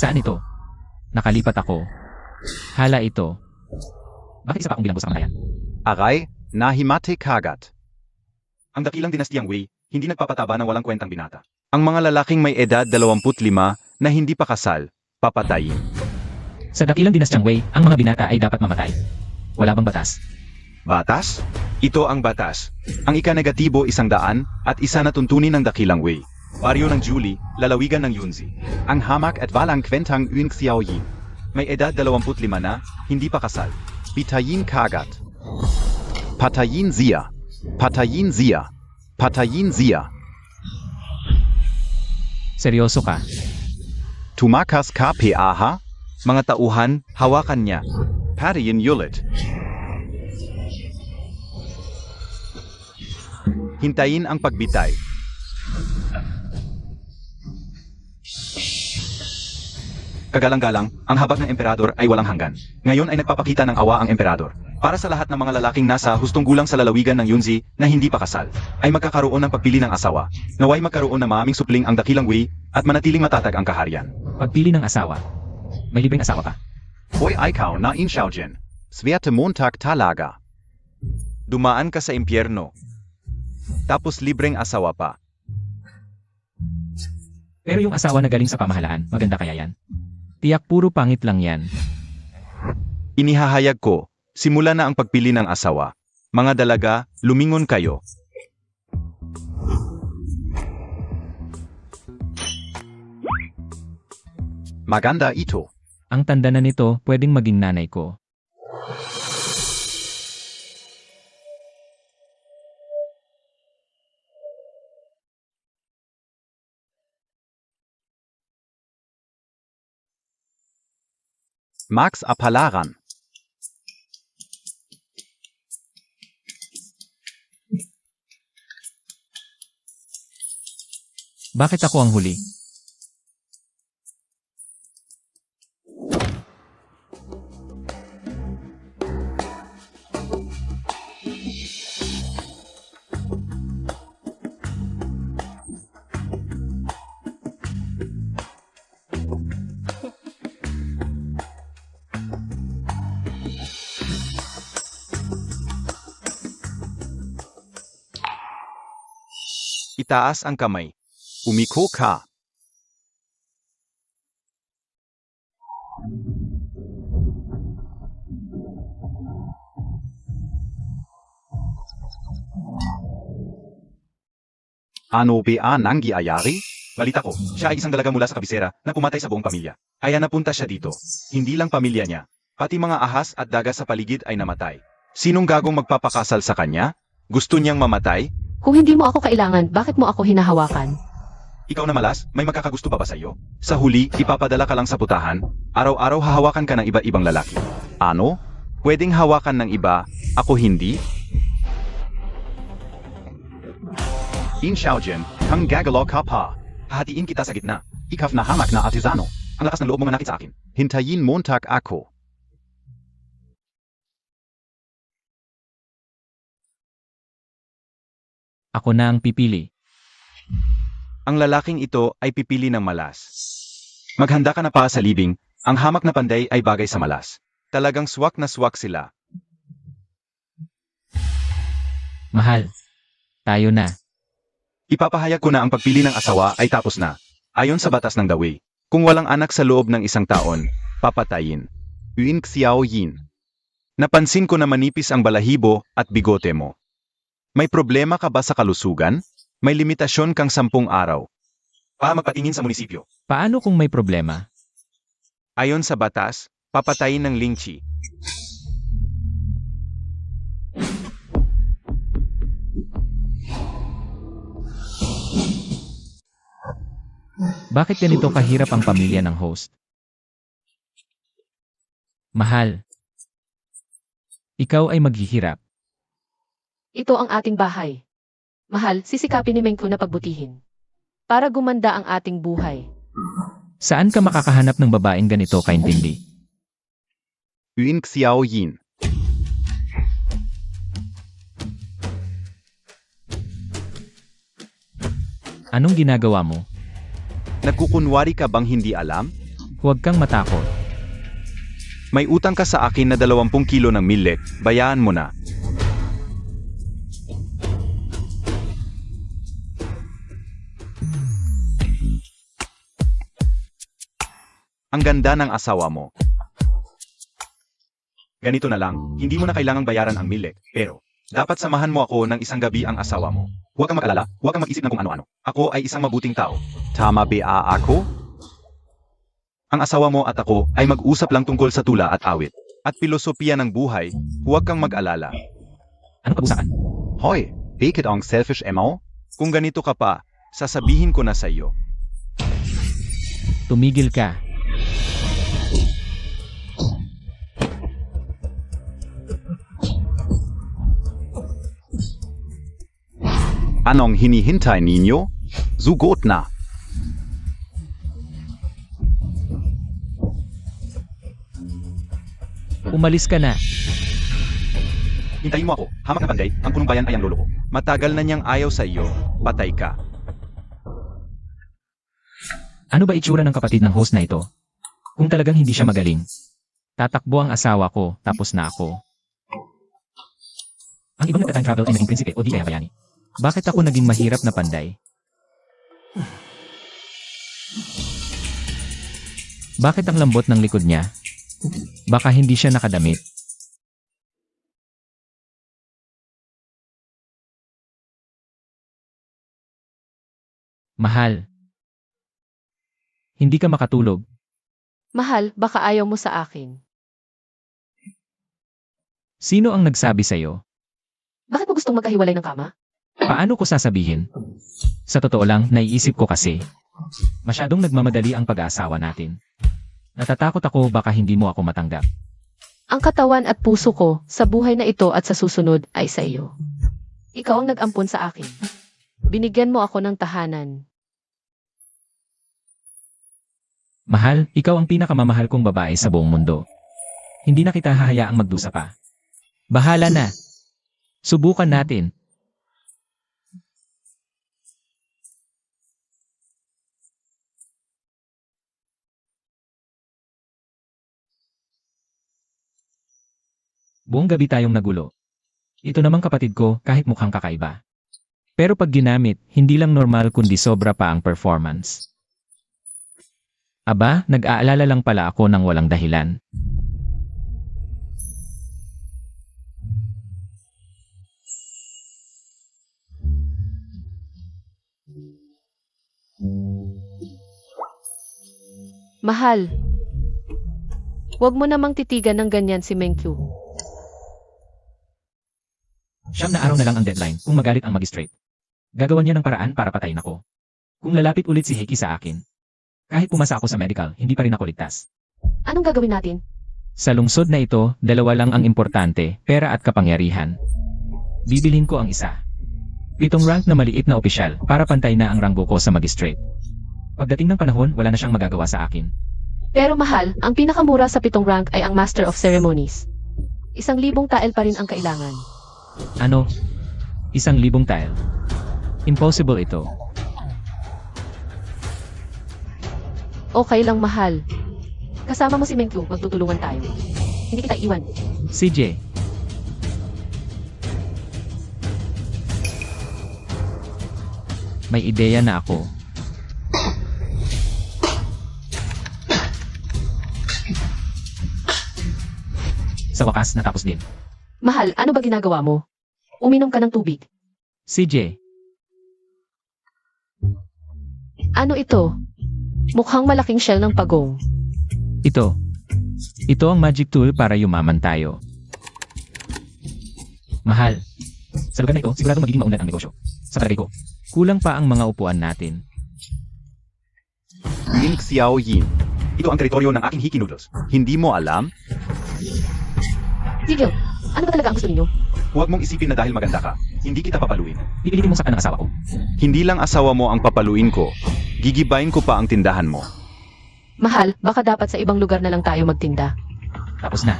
Saan ito? Nakalipat ako. Hala ito. Bakit isa pa akong bilanggo sa kamatayan? Aray, nahimate kagat. Ang dakilang dinastiyang Wei, hindi nagpapataba ng walang kwentang binata. Ang mga lalaking may edad 25 na hindi pa kasal, papatayin. Sa dakilang dinastyang Wei, ang mga binata ay dapat mamatay. Wala bang batas? Batas? Ito ang batas. Ang ika-negatibo 100 at isa na tuntunin ng dakilang Wei. Baryo ng Julie, lalawigan ng Yunzi. Ang hamak at walang kwentang Yun Xiaoyin. May edad 25 na, hindi pa kasal. Bitayin kagat. Patayin siya. Patayin siya. Patayin siya. Seryoso ka? Tumakas ka PAH? Mga tauhan, hawakan niya. Patayin ulit. Hintayin ang pagbitay. Kagalang-galang, ang habag ng emperador ay walang hanggan. Ngayon ay nagpapakita ng awa ang emperador. Para sa lahat ng mga lalaking nasa hustong gulang sa lalawigan ng Yunzi na hindi pa kasal, ay magkakaroon ng pagpili ng asawa. Naway magkaroon ng maaming supling ang dakilang Wei at manatiling matatag ang kaharian. Pagpili ng asawa. May libreng asawa ka? Hoy ikaw na in Xiaojin. Swerte Montag talaga. Dumaan ka sa impyerno. Tapos libreng asawa pa. Pero yung asawa na galing sa pamahalaan, maganda kaya yan? Tiyak puro pangit lang yan. Inihahayag ko, simula na ang pagpili ng asawa. Mga dalaga, lumingon kayo. Maganda ito. Ang tanda na nito, pwedeng maging nanay ko. Max Apalaran. Bakit ako ang huli? Itaas ang kamay. Umiko ka. Ano ba nangyayari? Balita ko, siya ay isang dalaga mula sa kabisera na pumatay sa buong pamilya. Kaya napunta siya dito. Hindi lang pamilya niya, pati mga ahas at daga sa paligid ay namatay. Sinong gagong magpapakasal sa kanya? Gusto niyang mamatay? Kung hindi mo ako kailangan, bakit mo ako hinahawakan? Ikaw na malas, may magkakagusto pa ba sa iyo? Sa huli, ipapadala ka lang sa putahan. Araw-araw hahawakan ka ng iba't ibang lalaki. Ano? Pwedeng hawakan ng iba, ako hindi? In Xiaojin, kang gagalaw ka pa. Hahatiin kita sa gitna. Ikaw na hamak na artisano. Ang lakas ng loob mo manakit sa akin. Hintayin Montag ako. Ako na ang pipili. Ang lalaking ito ay pipili ng malas. Maghanda ka na pa sa libing, ang hamak na panday ay bagay sa malas. Talagang swak na swak sila. Mahal. Tayo na. Ipapahayag ko na ang pagpili ng asawa ay tapos na. Ayon sa batas ng Dawei, kung walang anak sa loob ng 1 taon, papatayin. Yun Xiaoyin. Napansin ko na manipis ang balahibo at bigote mo. May problema ka ba sa kalusugan? May limitasyon kang 10 araw. Magpatingin sa munisipyo. Paano kung may problema? Ayon sa batas, papatayin ng lingchi. Bakit ganito kahirap ang pamilya ng host? Mahal. Ikaw ay maghihirap. Ito ang ating bahay. Mahal, sisikapin ni Mengko na pagbutihin. Para gumanda ang ating buhay. Saan ka makakahanap ng babaeng ganito kaintindi? Yun Xiaoyin. Anong ginagawa mo? Nagkukunwari ka bang hindi alam? Huwag kang matakot. May utang ka sa akin na 20 kilo ng millet, bayaan mo na. Ang ganda ng asawa mo. Ganito na lang, hindi mo na kailangang bayaran ang millet, pero dapat samahan mo ako ng isang gabi ang asawa mo. Huwag kang mag-alala, huwag kang mag-isip ng kung ano-ano. Ako ay isang mabuting tao. Tama ba ako? Ang asawa mo at ako ay mag-usap lang tungkol sa tula at awit. At pilosopiya ng buhay, huwag kang mag-alala. Anong pag-usapan? Hoy, bakit ang selfish mo? Kung ganito ka pa, sasabihin ko na sa iyo. Tumigil ka. Anong hinihintay ninyo? Sugot na. Umalis ka na. Hintayin mo ako, hamak na panday, ang punong bayan ay ang lolo ko. Matagal na niyang ayaw sa iyo, patay ka. Ano ba itsura ng kapatid ng host na ito? Kung talagang hindi siya magaling. Tatakbo ang asawa ko, tapos na ako. Ang ibang nagka-time travel ay naging prinsipe o di kaya bayani. Bakit ako naging mahirap na panday? Bakit ang lambot ng likod niya? Baka hindi siya nakadamit. Mahal. Hindi ka makatulog. Mahal, baka ayaw mo sa akin. Sino ang nagsabi sa'yo? Bakit mo gustong magkahiwalay ng kama? Paano ko sasabihin? Sa totoo lang, naiisip ko kasi. Masyadong nagmamadali ang pag-aasawa natin. Natatakot ako baka hindi mo ako matanggap. Ang katawan at puso ko sa buhay na ito at sa susunod ay sa iyo. Ikaw ang nag-ampon sa akin. Binigyan mo ako ng tahanan. Mahal, ikaw ang pinakamamahal kong babae sa buong mundo. Hindi na kita hahayaang magdusa pa. Bahala na. Subukan natin. Buong gabi tayong nagulo. Ito namang kapatid ko kahit mukhang kakaiba. Pero pag ginamit, hindi lang normal kundi sobra pa ang performance. Aba, nag-aalala lang pala ako ng walang dahilan. Mahal, huwag mo namang titigan ng ganyan si Menkyu. Siyam na araw na lang ang deadline kung magalit ang magistrate. Gagawan niya ng paraan para patayin ako. Kung lalapit ulit si Heiki sa akin. Kahit pumasa ako sa medical, hindi pa rin ako ligtas. Anong gagawin natin? Sa lungsod na ito, dalawa lang ang importante, pera at kapangyarihan. Bibilhin ko ang isa. 7 rank na maliit na opisyal para pantay na ang ranggo ko sa magistrate. Pagdating ng panahon, wala na siyang magagawa sa akin. Pero mahal, ang pinakamura sa 7 rank ay ang Master of Ceremonies. 1,000 tael pa rin ang kailangan. Ano? 1,000 tile. Impossible ito. Okay lang mahal. Kasama mo si Menkyu, magtutulungan tayo. Hindi kita iwan. CJ. May ideya na ako. Sa wakas, natapos din. Mahal, ano ba ginagawa mo? Uminom ka ng tubig. CJ. Ano ito? Mukhang malaking shell ng pagong. Ito. Ito ang magic tool para yumaman tayo. Mahal. Sa lugar na ito, sigurado magiging maunlad ang negosyo. Sa palagay ko, kulang pa ang mga upuan natin. Lin Xiao Yin. Ito ang teritoryo ng aking Hiki Noodles. Hindi mo alam? Tigil, ano ba talaga ang gusto ninyo? Huwag mong isipin na dahil maganda ka, hindi kita papaluin. Pipilitin mong saktan ng asawa ko. Hindi lang asawa mo ang papaluin ko, gigibayin ko pa ang tindahan mo. Mahal, baka dapat sa ibang lugar na lang tayo magtinda. Tapos na.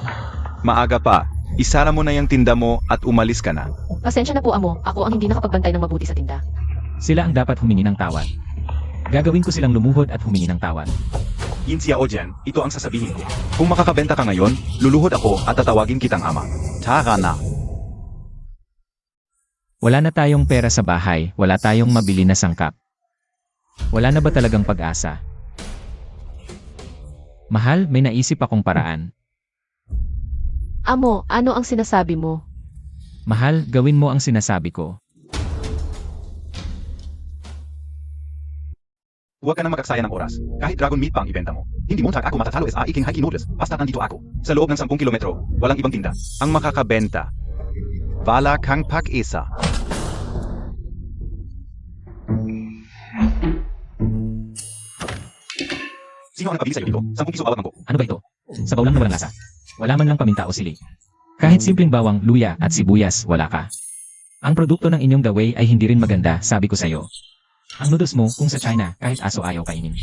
Maaga pa, isara mo na yung tinda mo at umalis ka na. Pasensya na po amo, ako ang hindi nakapagbantay ng mabuti sa tinda. Sila ang dapat humingi ng tawad. Gagawin ko silang lumuhod at humingi ng tawad. Yin Xiao Jian, ito ang sasabihin ko. Kung makakabenta ka ngayon, luluhod ako at tatawagin kitang ama. Tara na. Wala na tayong pera sa bahay, wala tayong mabili na sangkap. Wala na ba talagang pag-asa? Mahal, may naisip akong paraan. Amo, ano ang sinasabi mo? Mahal, gawin mo ang sinasabi ko. Huwag ka nang magaksaya ng oras. Kahit dragon meat pa ang ibenta mo. Hindi mo ako matatalo sa aking hiking noodles. Basta nandito ako. Sa loob ng 10 kilometro, walang ibang tinda. Ang makakabenta. Wala kang pag-isa. Sino ang nagpabili sa'yo dito? 10 piso bawat mangkok. Ano ba ito? Sabaw lang na walang lasa. Wala man lang paminta o sili. Kahit simpleng bawang, luya at sibuyas, wala ka. Ang produkto ng inyong The Way ay hindi rin maganda, sabi ko sa'yo. Ang noodles mo, kung sa China, kahit aso ayaw kainin.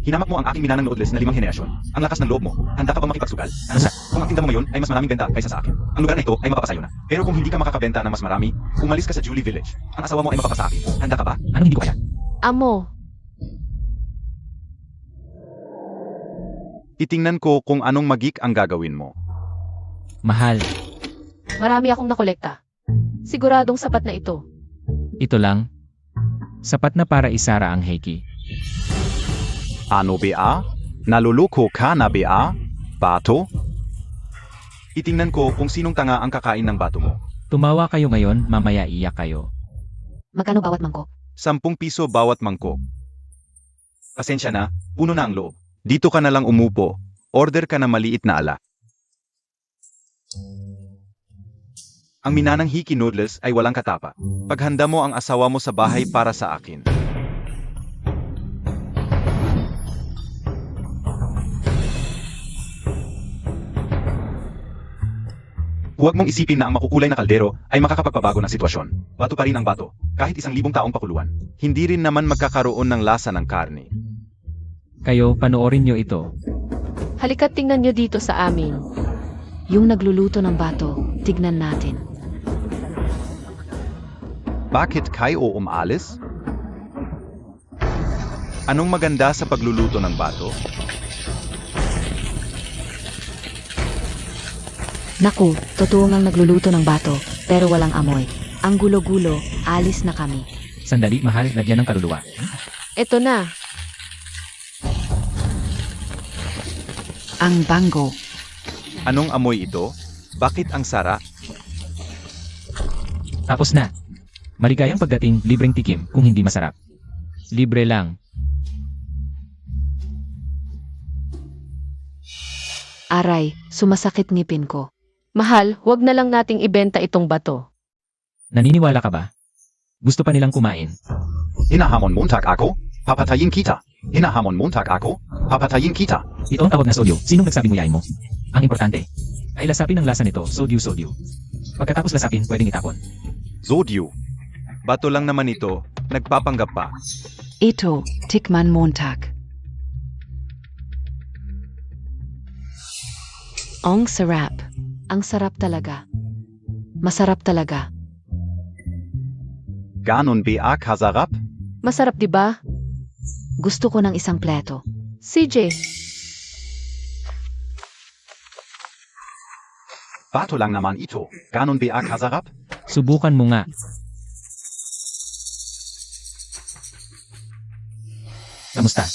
Hinamak mo ang aking minanang noodles na 5 henerasyon. Ang lakas ng loob mo. Handa ka bang makipagsugal? Ano sa? Kung ang tinda mo ngayon ay mas maraming benta kaysa sa akin. Ang lugar na ito ay mapapasayo na. Pero kung hindi ka makakabenta ng mas marami, umalis ka sa Julie Village. Ang asawa mo ay mapapasa akin. Handa ka ba? Anong hindi ko kaya? Amo, Titingnan ko kung anong magik ang gagawin mo. Mahal, marami akong nakolekta. Siguradong sapat na ito. ito lang. Sapat na para isara ang Heiki. Ano ba? Naluluko ka na ba? Bato? Itingnan ko kung sinong tanga ang kakain ng bato mo. Tumawa kayo ngayon, mamaya iyak kayo. Magkano bawat mangkok? 10 piso bawat mangkok. Pasensya na, puno na ang loob. Dito ka na lang umupo. Order ka na maliit na ala. Ang minanang hiki noodles ay walang katapa. Paghanda mo ang asawa mo sa bahay para sa akin. Huwag mong isipin na ang makukulay na kaldero ay makakapagpabago ng sitwasyon. Bato pa rin ang bato, kahit 1,000 taong pakuluan. Hindi rin naman magkakaroon ng lasa ng karne. Kayo, panoorin nyo ito. Halika't tingnan nyo dito sa amin. Yung nagluluto ng bato, tignan natin. Bakit kayo umalis? Anong maganda sa pagluluto ng bato? Naku, totoo ngang nagluluto ng bato, pero walang amoy. Ang gulo-gulo, alis na kami. Sandali, mahal, lagyan ng kaluluwa. Ito na. Ang bango. Anong amoy ito? Bakit ang sara? Tapos na. Maligayang pagdating, libreng tikim, kung hindi masarap. Libre lang. Aray, sumasakit ngipin ko. Mahal, huwag na lang nating ibenta itong bato. Naniniwala ka ba? Gusto pa nilang kumain. Hinahamon montag ako, papatayin kita. Hinahamon montag ako, papatayin kita. Ito ang tawag na sodyo. Sinong nagsabing nguyain mo? Ang importante ay lasapin ang lasa nito, sodyo. Pagkatapos lasapin, pwedeng itapon. Zodyo. Bato lang naman ito. Nagpapanggap pa. Ito, tikman montag. Ang sarap. Ang sarap talaga. Masarap talaga. Ganon ba kasarap? Masarap, di ba? Gusto ko ng isang plato. CJ, Bato lang naman ito. Ganon ba kasarap? Subukan mo nga. Kamusta?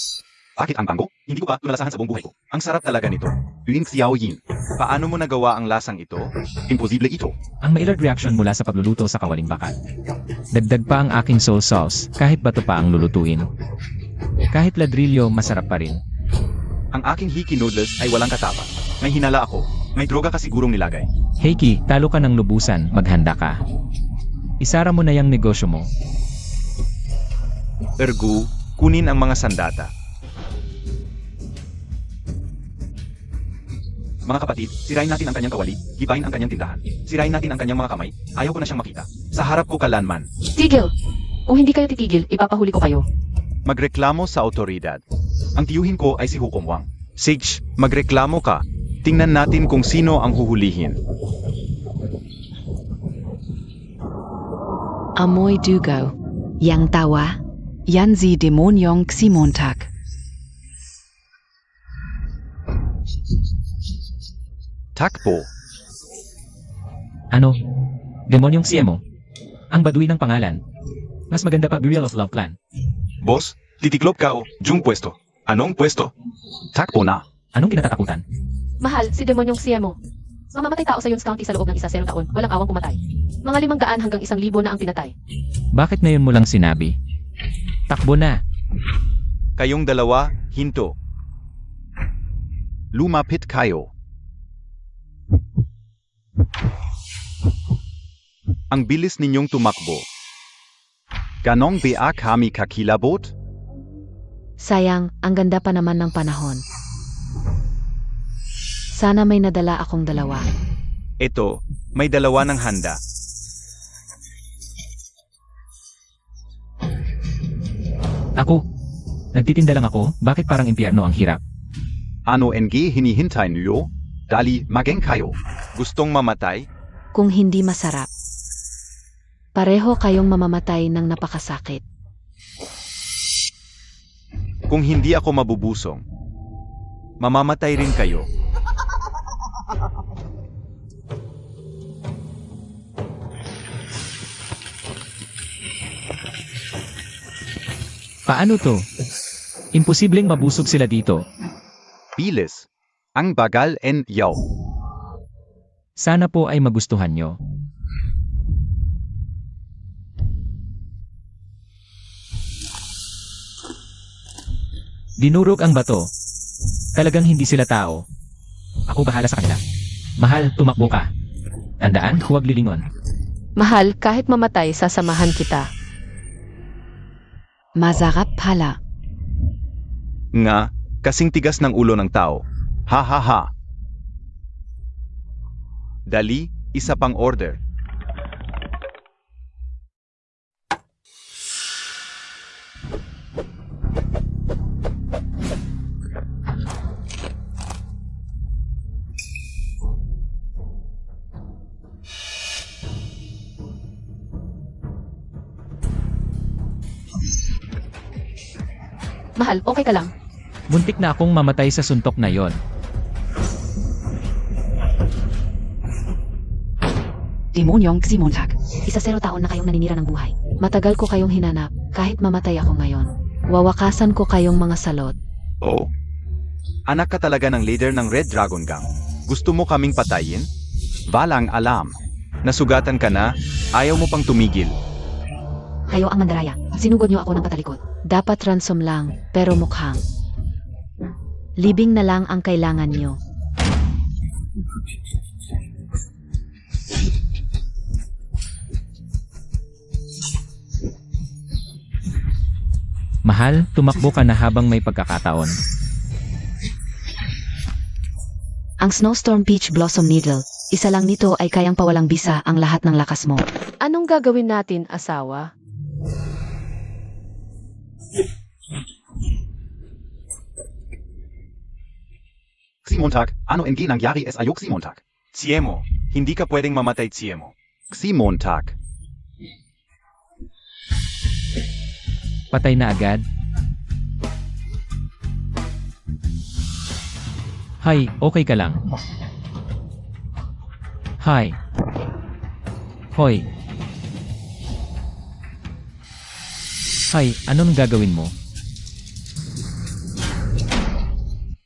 Bakit ang bango? Hindi ko pa tunalasahan sa buong buhay ko. Ang sarap talaga nito. Yin Xiao Yin. Paano mo nagawa ang lasang ito? Imposible ito. Ang mailad reaction mula sa pagluluto sa kawaling bakat. Dagdag pa ang aking soul sauce, kahit bato pa ang lulutuin. Kahit ladrilyo, masarap pa rin. Ang aking hiki noodles ay walang katapa. May hinala ako. May droga ka sigurong nilagay. Heiki, talo ka ng lubusan, maghanda ka. Isara mo na yung negosyo mo. Ergu, kunin ang mga sandata. Mga kapatid, sirain natin ang kanyang kawali, gibain ang kanyang tindahan. Sirain natin ang kanyang mga kamay, ayaw ko na siyang makita. Sa harap ko kalanman. tigil! Kung hindi kayo titigil, ipapahuli ko kayo. Magreklamo sa otoridad. Ang tiyuhin ko ay si Hukom Wang. Sige, magreklamo ka. Tingnan natin kung sino ang huhulihin. Amoy dugo. Yang tawa. Yan si demonyong si montag. Takbo. Ano? Demonyong Siemo. Ang baduy ng pangalan. Mas maganda pa Burial of Love Clan. Boss, titiklop ka o, Jung pwesto. Anong pwesto? Takbo na. Anong kinatatakutan? Mahal, si demonyong Siemo. Mamamatay tao sa Yun's County sa loob ng 0 taon, walang awang pumatay. Mga 500 hanggang 1,000 na ang pinatay. Bakit ngayon mo lang sinabi? Takbo na. Kayong dalawa, hinto. Lumapit kayo. Ang bilis ninyong tumakbo. Ganong ba kami kakilabot? Sayang, ang ganda pa naman ng panahon. Sana may nadala akong dalawa. Ito, may dalawa ng handa. Ako. Nagtitinda lang ako, bakit parang impyerno ang hirap? Ano NG hinihintay niyo? Dali, mageng kayo. Gustong mamatay? Kung hindi masarap. Pareho kayong mamamatay ng napakasakit. Kung hindi ako mabubusong, mamamatay rin kayo. Paano to? Imposibleng mabusog sila dito. Bilis. Ang bagal en yaw. Sana po ay magustuhan nyo. Dinurog ang bato. Talagang hindi sila tao. Ako bahala sa kanila. Mahal, tumakbo ka. Tandaan, huwag lilingon. Mahal, kahit mamatay, sasamahan kita. Masarap pala. Nga, kasing tigas ng ulo ng tao. Ha ha ha. Dali, isa pang order. Mahal, okay ka lang? Muntik na akong mamatay sa suntok na yon. Demonyong Ximontag. 0 taon na kayong naninira ng buhay. Matagal ko kayong hinanap, kahit mamatay ako ngayon. Wawakasan ko kayong mga salot. Oh. Anak ka talaga ng leader ng Red Dragon Gang. Gusto mo kaming patayin? Walang alam. Nasugatan ka na, ayaw mo pang tumigil. Kayo ang mandaraya. Sinugod niyo ako ng patalikod. Dapat ransom lang, pero mukhang libing na lang ang kailangan niyo. Mahal, tumakbo ka na habang may pagkakataon. Ang Snowstorm Peach Blossom Needle, isa lang nito ay kayang pawalang bisa ang lahat ng lakas mo. Anong gagawin natin, asawa? Ximontag, ano NG nangyari es ayok Ximontag? Siemo, hindi ka pwedeng mamatay Siemo. Ximontag. Patay na agad. Hay, okay ka lang. Hay. Hoy. Hay, anong gagawin mo?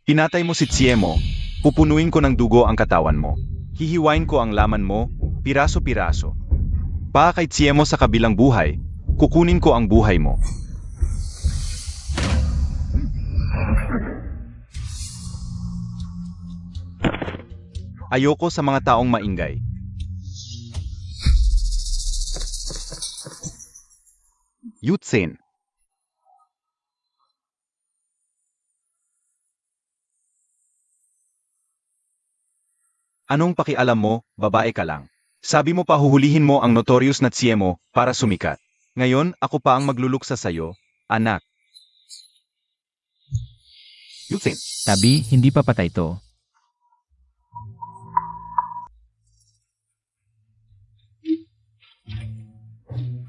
Pinatay mo si Siemo, pupunuin ko ng dugo ang katawan mo. Hihiwain ko ang laman mo, piraso-piraso. Pa kay Siemo sa kabilang buhay, kukunin ko ang buhay mo. Ayoko sa mga taong maingay. Yutsen. Anong pakialam mo, babae ka lang? Sabi mo pa huhulihin mo ang notorious na Siemo para sumikat. Ngayon, ako pa ang magluluksa sa'yo, anak. Yutsen. Tabi, hindi pa patay to.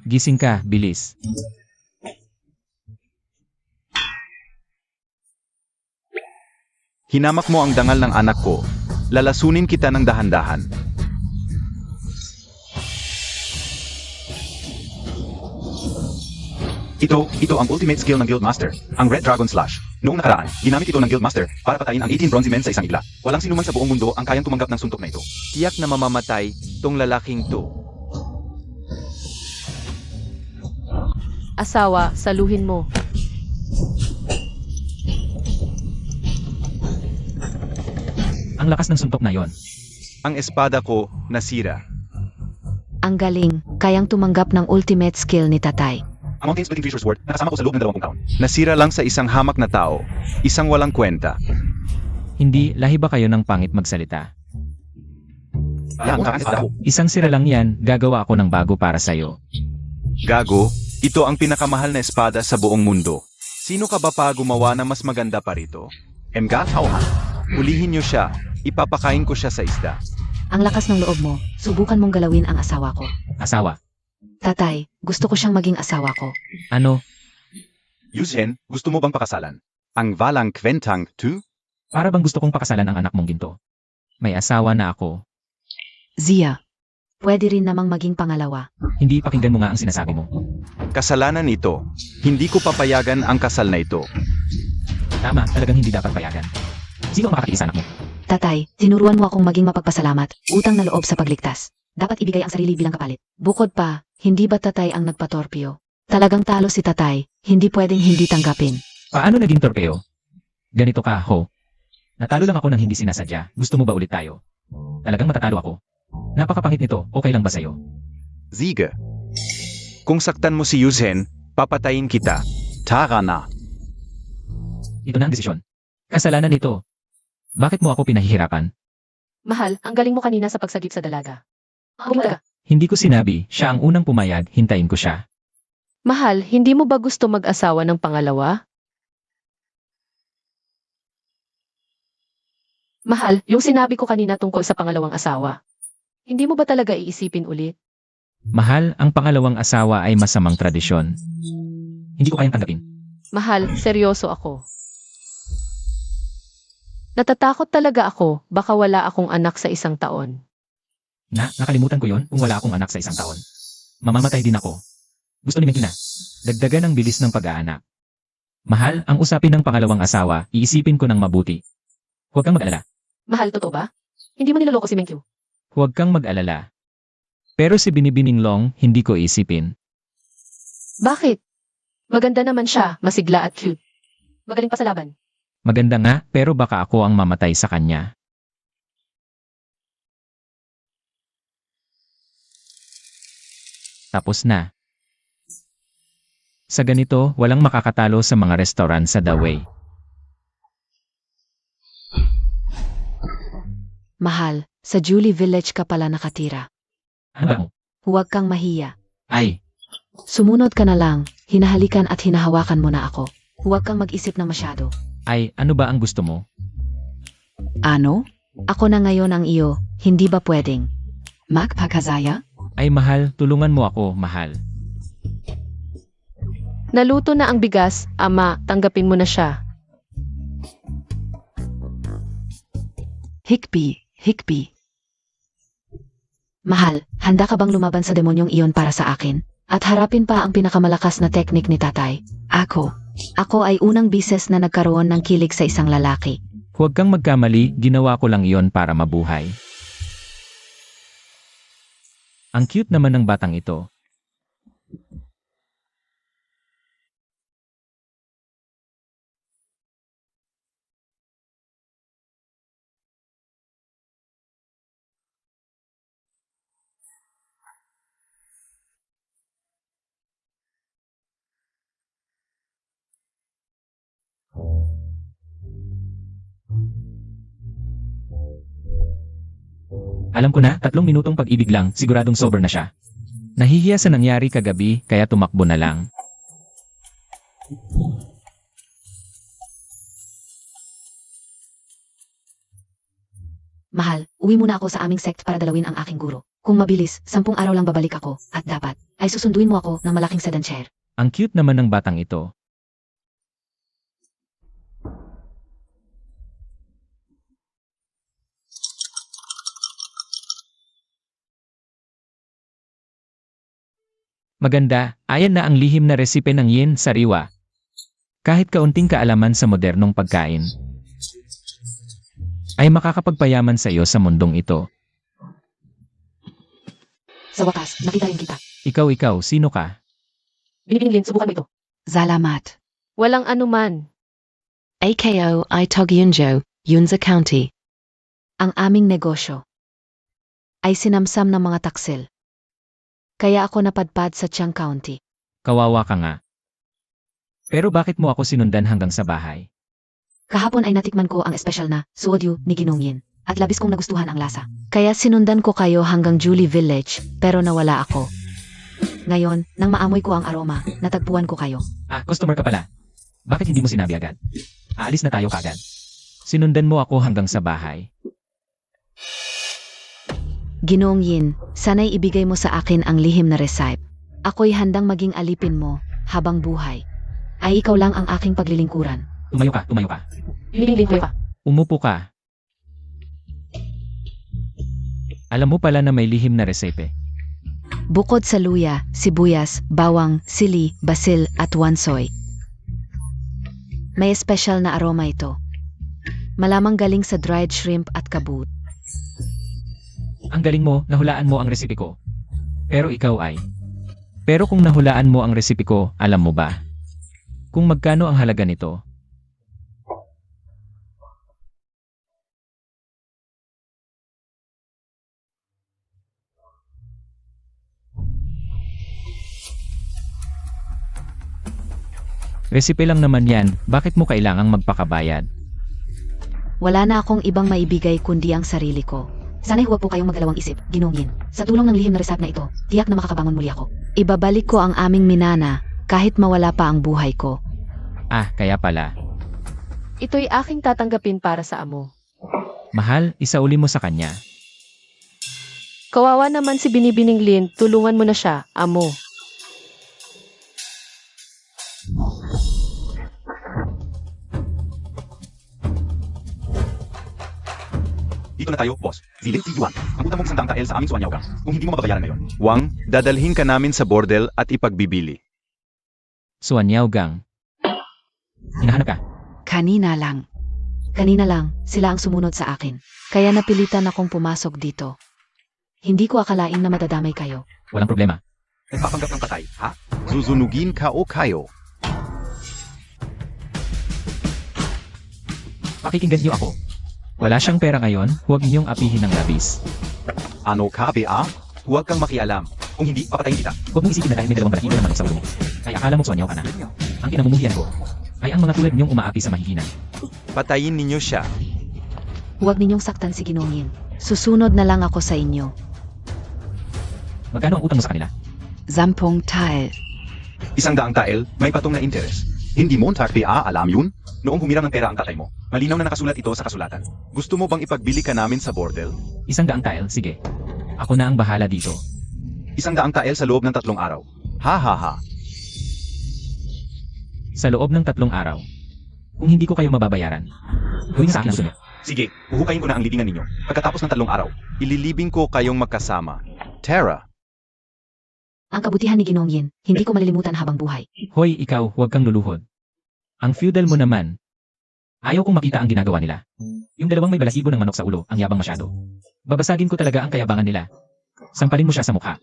Gising ka, bilis. Hinamak mo ang dangal ng anak ko. Lalasunin kita ng dahan-dahan. Ito ang ultimate skill ng Guildmaster, ang Red Dragon Slash. Noong nakaraan, ginamit ito ng Guildmaster para patayin ang 18 bronze men sa isang igla. Walang sinuman sa buong mundo ang kayang tumanggap ng suntok na ito. Tiyak na mamamatay tong lalaking to. Asawa, saluhin mo. Ang lakas ng suntok na yon. Ang espada ko nasira. Ang galing, kayang tumanggap ng ultimate skill ni tatay. Ang Mountain Splitting Fisher Sword, nakasama ko sa loob ng 20 taon. Nasira lang sa isang hamak na tao. Isang walang kwenta. Hindi, lahi ba kayo ng pangit magsalita? Yan, kakasada ko. Isang sira lang yan, gagawa ako ng bago para sa'yo. Gago, ito ang pinakamahal na espada sa buong mundo. Sino ka ba pa gumawa na mas maganda pa rito? Emgat Hauhan. Hulihin niyo siya. Ipapakain ko siya sa isda. Ang lakas ng loob mo, subukan mong galawin ang asawa ko. Asawa. Tatay, gusto ko siyang maging asawa ko. Ano? Yuzhen, gusto mo bang pakasalan? Ang walang kwentang tu? Para bang gusto kong pakasalan ang anak mong ginto? May asawa na ako. Zia, pwede rin namang maging pangalawa. Hindi pakinggan mo nga ang sinasabi mo. Kasalanan ito. Hindi ko papayagan ang kasal na ito. Tama, talagang hindi dapat payagan. Sino ang makakatiis anak mo? Tatay, tinuruan mo akong maging mapagpasalamat, utang na loob sa pagligtas. Dapat ibigay ang sarili bilang kapalit. Bukod pa, hindi ba tatay ang nagpatorpyo? Talagang talo si tatay, hindi pwedeng hindi tanggapin. Paano naging torpeo? Ganito ka, ho. Natalo lang ako ng hindi sinasadya. Gusto mo ba ulit tayo? Talagang matatalo ako. Napakapangit nito, okay lang ba sa'yo? Ziga. Kung saktan mo si Yuzhen, papatayin kita. Tara na. Ito na ang desisyon. Kasalanan nito. Bakit mo ako pinahihirapan? Mahal, ang galing mo kanina sa pagsagip sa dalaga. Bumalaga. Hindi ko sinabi, siya ang unang pumayag, hintayin ko siya. Mahal, hindi mo ba gusto mag-asawa ng pangalawa? Mahal, yung sinabi ko kanina tungkol sa pangalawang asawa. Hindi mo ba talaga iisipin ulit? Mahal, ang pangalawang asawa ay masamang tradisyon. Hindi ko kayang tanggapin. Mahal, seryoso ako. Natatakot talaga ako, baka wala akong anak sa isang taon. Nakalimutan ko yon kung wala akong anak sa isang taon. Mamamatay din ako. Gusto ni Mekina. Dagdagan ang bilis ng pag-aanak. Mahal, ang usapin ng pangalawang asawa, iisipin ko ng mabuti. Huwag kang mag-alala. Mahal, totoo ba? Hindi mo niloloko si Menkyu. Huwag kang mag-alala. Pero si Binibining Long, hindi ko isipin. Bakit? Maganda naman siya, masigla at cute. Magaling pa sa laban. Maganda nga, pero baka ako ang mamatay sa kanya. Tapos na. Sa ganito, walang makakatalo sa mga restaurant sa The Way. Mahal, sa Julie Village ka pala nakatira. Ano ba mo? Huwag kang mahiya. Ay, Sumunod ka na lang, hinahalikan at hinahawakan mo na ako. Huwag kang mag-isip na masyado. ano ba ang gusto mo? Ano? Ako na ngayon ang iyo, hindi ba pwedeng? Magpakazaya? Ay mahal, tulungan mo ako, mahal. Naluto na ang bigas, ama, tanggapin mo na siya. Hikbi. Mahal, handa ka bang lumaban sa demonyong iyon para sa akin? At harapin pa ang pinakamalakas na teknik ni tatay? Ako ay unang bises na nagkaroon ng kilig sa isang lalaki. Huwag kang magkamali, ginawa ko lang iyon para mabuhay. Ang cute naman ng batang ito. Alam ko na, 3 minutong pag-ibig lang, siguradong sober na siya. Nahihiya sa nangyari kagabi, kaya tumakbo na lang. Mahal, uwi muna ako sa aming sect para dalawin ang aking guro. Kung mabilis, 10 araw lang babalik ako, at dapat, ay susunduin mo ako ng malaking sedan chair. Ang cute naman ng batang ito. Maganda, ayan na ang lihim na resipe ng yin sariwa. Kahit kaunting kaalaman sa modernong pagkain, ay makakapagpayaman sa iyo sa mundong ito. Sa wakas, nakita rin kita. Ikaw, sino ka? Binibining Lin, subukan mo ito. Salamat. Walang anuman. AKO Itog Yunjo, Yunza County. Ang aming negosyo ay sinamsam ng mga taksil. Kaya ako napadpad sa Chiang County. Kawawa ka nga. Pero bakit mo ako sinundan hanggang sa bahay? Kahapon ay natikman ko ang espesyal na suodyu ni Ginong Yin at labis kong nagustuhan ang lasa. Kaya sinundan ko kayo hanggang Julie Village pero nawala ako. Ngayon, nang maamoy ko ang aroma, natagpuan ko kayo. Customer ka pala. Bakit hindi mo sinabi agad? Aalis na tayo kagad. Sinundan mo ako hanggang sa bahay. Ginoong Yin, sana'y ibigay mo sa akin ang lihim na recipe. Ako'y handang maging alipin mo habang buhay. Ay ikaw lang ang aking paglilingkuran. Tumayo ka. Binibining Lin, tumayo ka. Umupo ka. Alam mo pala na may lihim na resepe. Bukod sa luya, sibuyas, bawang, sili, basil at wansoy. May espesyal na aroma ito. Malamang galing sa dried shrimp at kabut. Ang galing mo, nahulaan mo ang resipe ko. Pero kung nahulaan mo ang resipe ko, alam mo ba? Kung magkano ang halaga nito? Resipe lang naman yan, bakit mo kailangang magpakabayad? Wala na akong ibang maibigay kundi ang sarili ko. Sana'y huwag po kayong magdalawang isip, Ginong Yin. Sa tulong ng lihim na recipe na ito, tiyak na makakabangon muli ako. Ibabalik ko ang aming minana kahit mawala pa ang buhay ko. Kaya pala. Ito'y aking tatanggapin para sa amo. Mahal, isauli mo sa kanya. Kawawa naman si Binibining Lin, tulungan mo na siya, amo. Dito na tayo, boss. Zilin si Yuan. Ang utang mong 100 tael sa aming suwanyaw kung hindi mo mababayaran ngayon. Wang, dadalhin ka namin sa bordel at ipagbibili. Suanyaw gang. Hinahanap ka. Kanina lang, sila ang sumunod sa akin. Kaya napilitan akong pumasok dito. Hindi ko akalain na madadamay kayo. Walang problema. Nagpapanggap ng patay, ha? Zuzunugin ka o kayo. Pakikinggan niyo ako. Wala siyang pera ngayon, huwag niyong apihin ng labis. Ano ka, Bea? Huwag kang makialam. Kung hindi, papatayin kita. Huwag mong isipin na dahil may dalawang balahibo na manok sa ulo mo. Kaya akala mo suanyaw ka na. Ang kinamumuhian ko ay ang mga tulad niyong umaapi sa mahihinan. Patayin ninyo siya. Huwag ninyong saktan si Ginong Yin. Susunod na lang ako sa inyo. Magkano ang utang mo sa kanila? 10 tael. 100 tael, may patong na interes. Hindi mo, Bea, alam yun? Noong humiram ng pera ang tatay mo, malinaw na nakasulat ito sa kasulatan. Gusto mo bang ipagbili ka namin sa bordel? 100 tael, sige. Ako na ang bahala dito. 100 tael sa loob ng 3 araw. Ha ha ha. Sa loob ng 3 araw. Kung hindi ko kayo mababayaran, gawin sa akin ang sunod. Sige, huhukayin ko na ang libingan ninyo. Pagkatapos ng 3 araw, Ililibing ko kayong magkasama. Tara. Ang kabutihan ni Ginong Yin, hindi ko malilimutan habang buhay. Hoy, ikaw, huwag kang luluhod. Ang feudal mo naman. Ayaw kong makita ang ginagawa nila. Yung dalawang may balahibo ng manok sa ulo, ang yabang masyado. Babasagin ko talaga ang kayabangan nila. Sampalin mo siya sa mukha.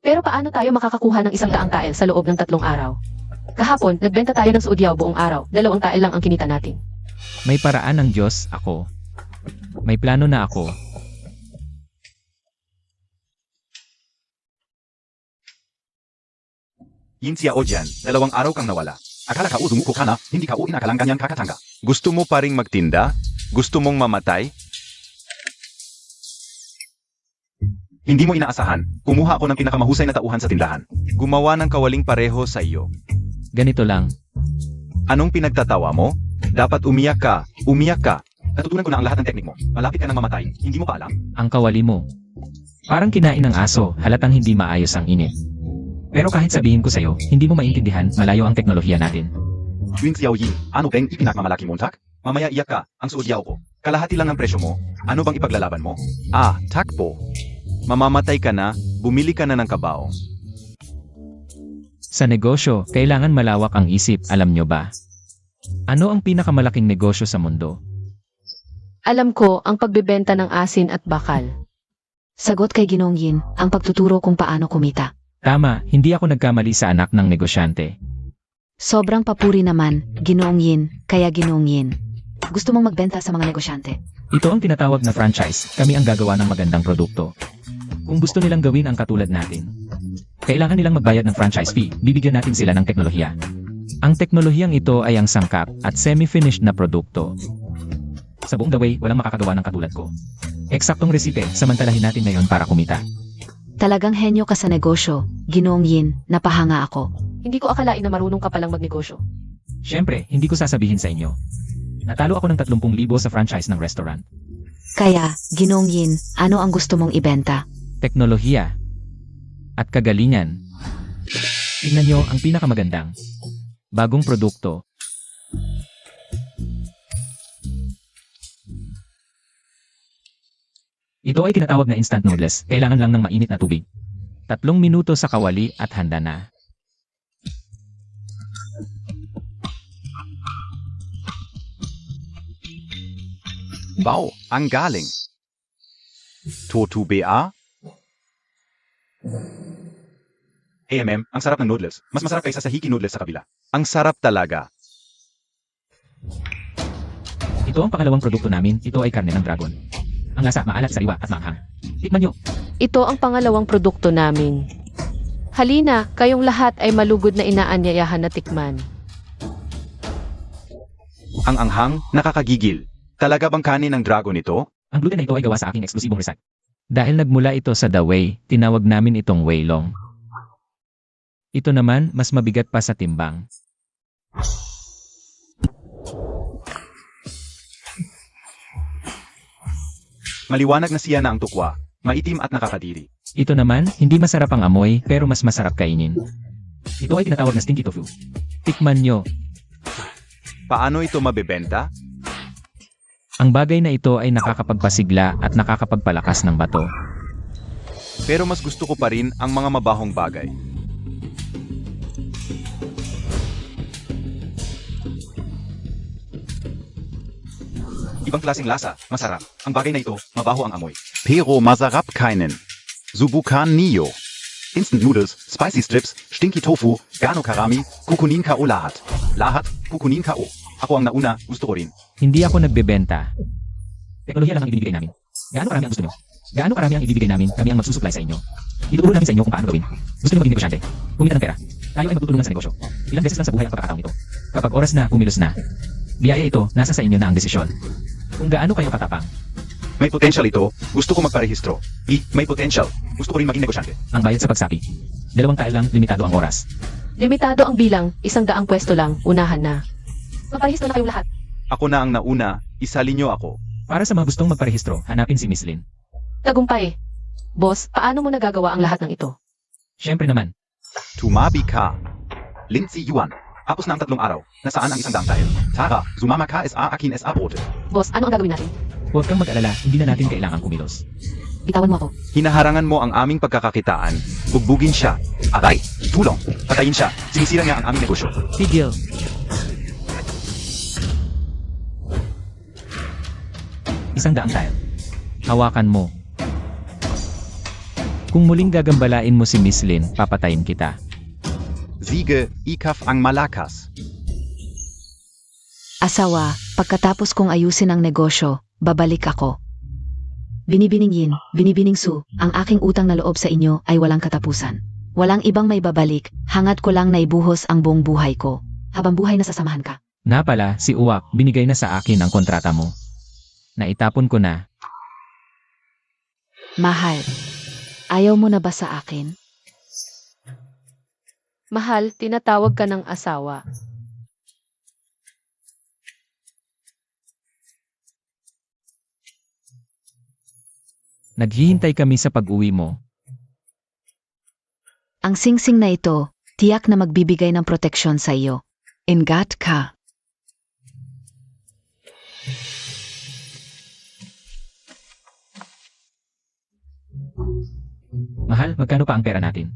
Pero paano tayo makakakuha ng 100 tael sa loob ng 3 araw? Kahapon, nagbenta tayo ng suudyaw buong araw. 2 tael lang ang kinita natin. May paraan ng Diyos, ako. May plano na ako. Yin siya o dyan, 2 araw kang nawala. Akala ka sumuko ka na, hindi ka inakalang kanyang kakatanga. Gusto mo pa ring magtinda? Gusto mong mamatay? Hindi mo inaasahan, kumuha ako ng pinakamahusay na tauhan sa tindahan. Gumawa ng kawaling pareho sa iyo. Ganito lang. Anong pinagtatawa mo? Dapat umiyak ka. Umiyak ka. Natutunan ko na ang lahat ng teknik mo. Malapit ka nang mamatay, hindi mo pa alam. Ang kawali mo. Parang kinain ng aso, halatang hindi maayos ang init. Pero kahit sabihin ko sa'yo, hindi mo maintindihan, malayo ang teknolohiya natin. Yun Xiao Yin, ano bang ipinagmamalaki mong tak? Mamaya iyak ka, ang suodyaw ko. Kalahati lang ang presyo mo. Ano bang ipaglalaban mo? Takbo. Mamamatay ka na, bumili ka na ng kabaong. Sa negosyo, kailangan malawak ang isip, alam nyo ba? Ano ang pinakamalaking negosyo sa mundo? Alam ko ang pagbebenta ng asin at bakal. Sagot kay Ginong Yin, ang pagtuturo kung paano kumita. Tama, hindi ako nagkamali sa anak ng negosyante. Sobrang papuri naman, Ginong Yin, kaya Ginong Yin. Gusto mong magbenta sa mga negosyante. Ito ang tinatawag na franchise, kami ang gagawa ng magandang produkto. Kung gusto nilang gawin ang katulad natin, kailangan nilang magbayad ng franchise fee, bibigyan natin sila ng teknolohiya. Ang teknolohiyang ito ay ang sangkap at semi-finished na produkto. Sa buong The Way, walang makakagawa ng katulad ko. Eksaktong resipe, samantalahin natin ngayon para kumita. Talagang henyo ka sa negosyo, Ginong Yin, napahanga ako. Hindi ko akalain na marunong ka palang magnegosyo. Siyempre, hindi ko sasabihin sa inyo. Natalo ako ng 30,000 sa franchise ng restaurant. Kaya, Ginong Yin, ano ang gusto mong ibenta? Teknolohiya at kagalingan. Tingnan nyo ang pinakamagandang bagong produkto. Ito ay tinatawag na instant noodles. Kailangan lang ng mainit na tubig. 3 minuto sa kawali at handa na. Wow, ang galing. Totu BA? AMM, ang sarap ng noodles. Mas masarap kaysa sa hiki noodles sa kabila. Ang sarap talaga. Ito ang pangalawang produkto namin. Ito ay karne ng dragon. Ang lasa, maalat, sariwa at maanghang. Tikman nyo. Ito ang pangalawang produkto namin. Halina, kayong lahat ay malugod na inaanyayahan na tikman. Ang anghang, nakakagigil. Talaga bang kanin ng dragon ito? Ang gluten na ito ay gawa sa aking eksklusibong recipe. Dahil nagmula ito sa The Way, tinawag namin itong Waylong. Ito naman, mas mabigat pa sa timbang. Maliwanag na siya na ang tukwa. Maitim at nakakadiri. Ito naman, hindi masarap ang amoy, pero mas masarap kainin. Ito ay tinatawag na stinky tofu. Tikman nyo. Paano ito mabebenta? Ang bagay na ito ay nakakapagpasigla at nakakapagpalakas ng bato. Pero mas gusto ko pa rin ang mga mabahong bagay. Ibang klaseng lasa, masarap. Ang bagay na ito, mabaho ang amoy. Pero masarap kainin. Subukan niyo. Instant noodles, spicy strips, stinky tofu, gano karami, kukunin ka o lahat. Lahat, kukunin ka o. Ako ang nauna, gusto ko rin. Hindi ako nagbebenta. Teknolohiya lang ang ibibigay namin. Gaano karami ang gusto nyo? Gaano karami ang ibibigay namin, kami ang magsusupply sa inyo. Ituturo namin sa inyo kung paano gawin. Gusto nyo maging negosyante? Kumita ng pera. Tayo ay magtutulungan sa negosyo. Ilang beses lang sa buhay ang pagkakataon ito. Kapag oras na, kumilos na. Biyaya ito, nasa sa inyo na ang desisyon. Kung gaano kayo katapang. May potential ito, gusto ko magparehistro. May potential, gusto ko rin maging negosyante. Ang bayad sa pagsapi. 2 tile lang, limitado ang oras. Limitado ang bilang, 100 pwesto lang, unahan na. Maparehistro na kayong lahat. Ako na ang nauna, isali niyo ako. Para sa mga gustong magparehistro, hanapin si Miss Lin. Tagumpay. Boss, paano mo nagagawa ang lahat ng ito? Siyempre naman. Tumabi ka. Lindsay Yuan. Tapos na ang 3 araw. Nasaan ang 100 tayo? Tara, sumama ka sa akin sa bote. Boss, ano ang gagawin natin? Huwag kang mag-alala, hindi na natin kailangang kumilos. Bitawan mo ako. Hinaharangan mo ang aming pagkakakitaan. Bugbugin siya. Aray, tulong. Patayin siya. Sinisira niya ang aming negosyo. Tigil. Isang daang tile. Hawakan mo. Kung muling gagambalain mo si Miss Lin, papatayin kita. Siege, ikaf ang malakas. Asawa, pagkatapos kong ayusin ang negosyo, babalik ako. Binibining Yin, Binibining Su, ang aking utang na loob sa inyo ay walang katapusan. Walang ibang may babalik, hangat ko lang naibuhos ang buong buhay ko. Habang buhay nasasamahan ka. Na pala, si Uwak, binigay na sa akin ang kontrata mo. Naitapon ko na. Mahal, ayaw mo na ba sa akin? Mahal, tinatawag ka ng asawa. Naghihintay kami sa pag-uwi mo. Ang singsing na ito, tiyak na magbibigay ng proteksyon sa iyo. Ingat ka. Mahal, magkano pa ang pera natin?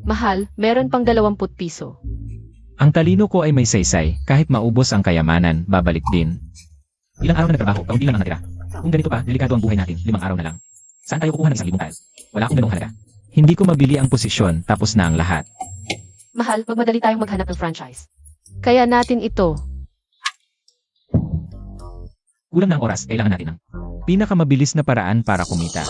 Mahal, meron pang 20 piso. Ang talino ko ay may saysay, kahit maubos ang kayamanan, babalik din. Ilang araw na nagtrabaho, kaunti lang ang natira. Kung ganito pa, delikado ang buhay natin, 5 araw na lang. Saan tayo kukuha ng 1,000 tile? Wala akong ganong halaga. Hindi ko mabili ang posisyon, tapos na ang lahat. Mahal, magmadali tayong maghanap ng franchise. Kaya natin ito. Kulang na ang oras, kailangan natin ng pinakamabilis na paraan para kumita.